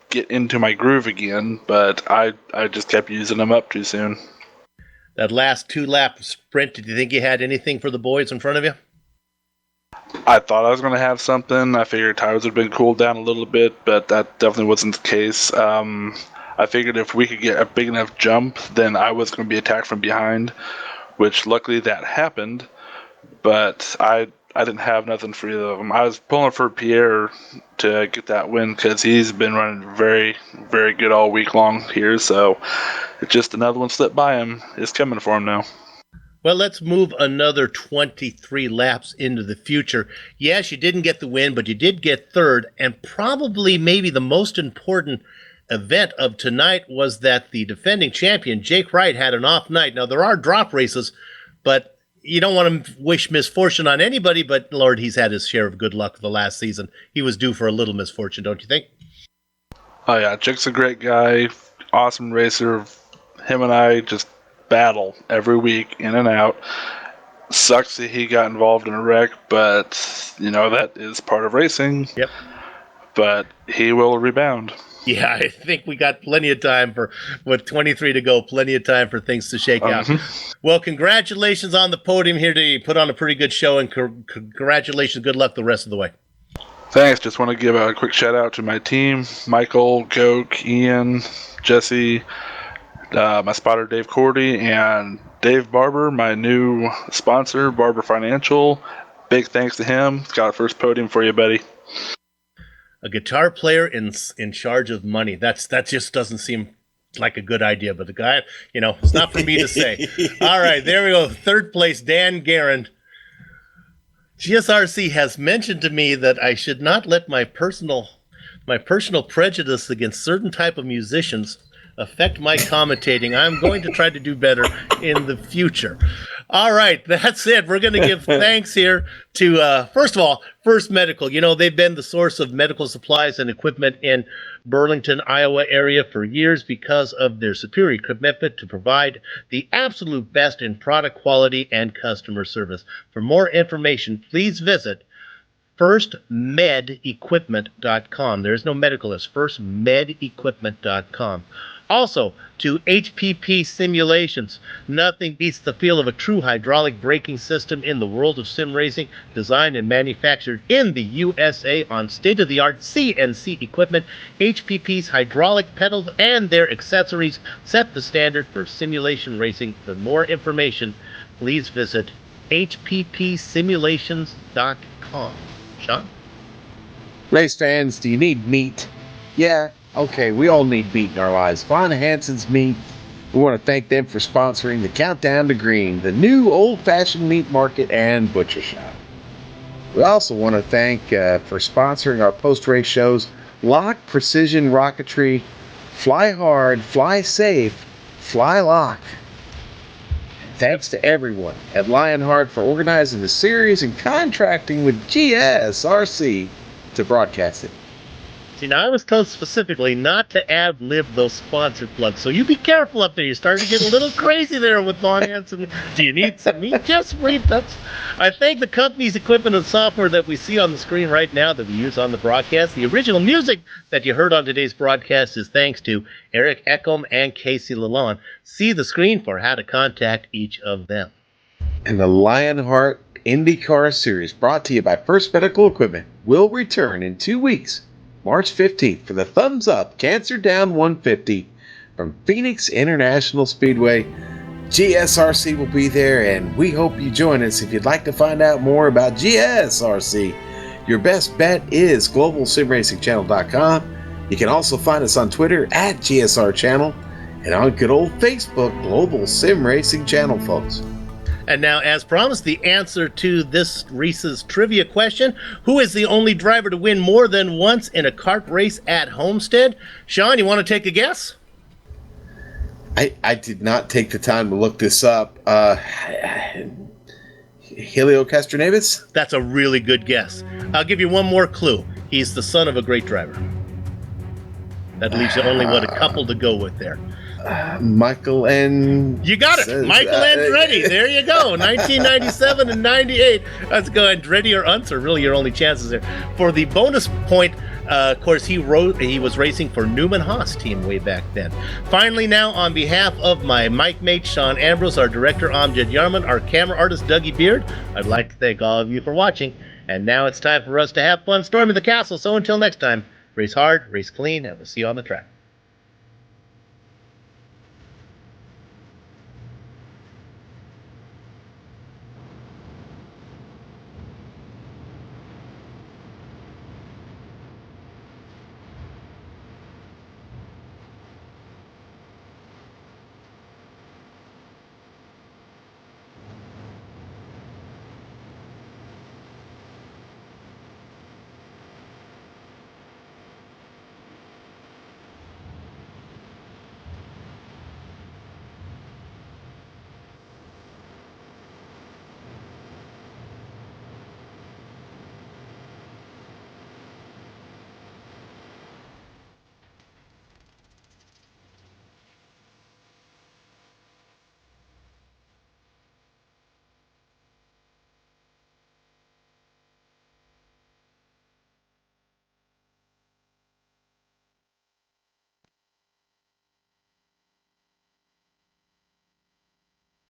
get into my groove again, but I just kept using them up too soon. That last 2-lap sprint, did you think you had anything for the boys in front of you? I thought I was going to have something. I figured tires had been cooled down a little bit, but that definitely wasn't the case. I figured if we could get a big enough jump, then I was going to be attacked from behind, which luckily that happened, but I didn't have nothing for either of them. I was pulling for Pierre to get that win because he's been running very, very good all week long here. So it's just another one slipped by him. It's coming for him now. Well, let's move another 23 laps into the future. Yes, you didn't get the win, but you did get third. And probably maybe the most important event of tonight was that the defending champion, Jake Wright, had an off night. Now, there are drop races, but you don't want to wish misfortune on anybody, but Lord, he's had his share of good luck the last season. He was due for a little misfortune, don't you think? Oh yeah, Jake's a great guy, awesome racer. Him and I just battle every week, in and out. Sucks that he got involved in a wreck, but that is part of racing. Yep. but he will rebound. Yeah, I think we got plenty of time with 23 to go, plenty of time for things to shake out. Well, congratulations on the podium here today. You put on a pretty good show, and congratulations. Good luck the rest of the way. Thanks. Just want to give a quick shout out to my team, Michael, Goke, Ian, Jesse, my spotter Dave Cordy, and Dave Barber, my new sponsor, Barber Financial. Big thanks to him. Got a first podium for you, buddy. A guitar player in charge of money. That just doesn't seem like a good idea, but the guy, it's not for me to say. All right, there we go. Third place, Dan Guerin. GSRC has mentioned to me that I should not let my personal prejudice against certain type of musicians affect my commentating. I'm going to try to do better in the future. All right, that's it. We're going to give thanks here to, first of all, First Medical. They've been the source of medical supplies and equipment in Burlington, Iowa area for years because of their superior commitment to provide the absolute best in product quality and customer service. For more information, please visit firstmedequipment.com. There's no medical, it's firstmedequipment.com. Also, to HPP Simulations. Nothing beats the feel of a true hydraulic braking system in the world of sim racing, designed and manufactured in the USA on state-of-the-art CNC equipment. HPP's hydraulic pedals and their accessories set the standard for simulation racing. For more information, please visit hppsimulations.com. Sean? Race fans, do you need meat? Yeah. Okay, we all need meat in our lives. Von Hansen's Meat. We want to thank them for sponsoring the Countdown to Green, the new old-fashioned meat market and butcher shop. We also want to thank for sponsoring our post-race shows, Lock Precision Rocketry, Fly Hard, Fly Safe, Fly Lock. Thanks to everyone at Lionheart for organizing the series and contracting with GSRC to broadcast it. See, now I was told specifically not to ad-lib those sponsored plugs, so you be careful up there. You're starting to get a little crazy there with Von Hansen. Do you need some meat? Just wait. I thank the company's equipment and software that we see on the screen right now that we use on the broadcast. The original music that you heard on today's broadcast is thanks to Eric Eckham and Casey Lalonde. See the screen for how to contact each of them. And the Lionheart IndyCar Series, brought to you by First Medical Equipment, will return in 2 weeks. March 15th for the Thumbs Up Cancer Down 150 from Phoenix International Speedway. GSRC will be there, and we hope you join us. If you'd like to find out more about GSRC, your best bet is globalsimracingchannel.com. You can also find us on Twitter at GSR Channel and on good old Facebook, Global Sim Racing Channel, folks. And now, as promised, the answer to this Reese's trivia question: who is the only driver to win more than once in a kart race at Homestead? Sean, you want to take a guess? I did not take the time to look this up. Helio Castroneves? That's a really good guess. I'll give you one more clue. He's the son of a great driver. That leaves you only, a couple to go with there. Michael and... You got it! Michael Andretti. There you go. 1997 and 98. Let's go. Andretti or Unz are really your only chances there. For the bonus point, of course, he was racing for Newman Haas team way back then. Finally, now, on behalf of my mic mate, Sean Ambrose, our director, Amjad Yarman, our camera artist, Dougie Beard, I'd like to thank all of you for watching. And now it's time for us to have fun storming the castle. So until next time, race hard, race clean, and we'll see you on the track.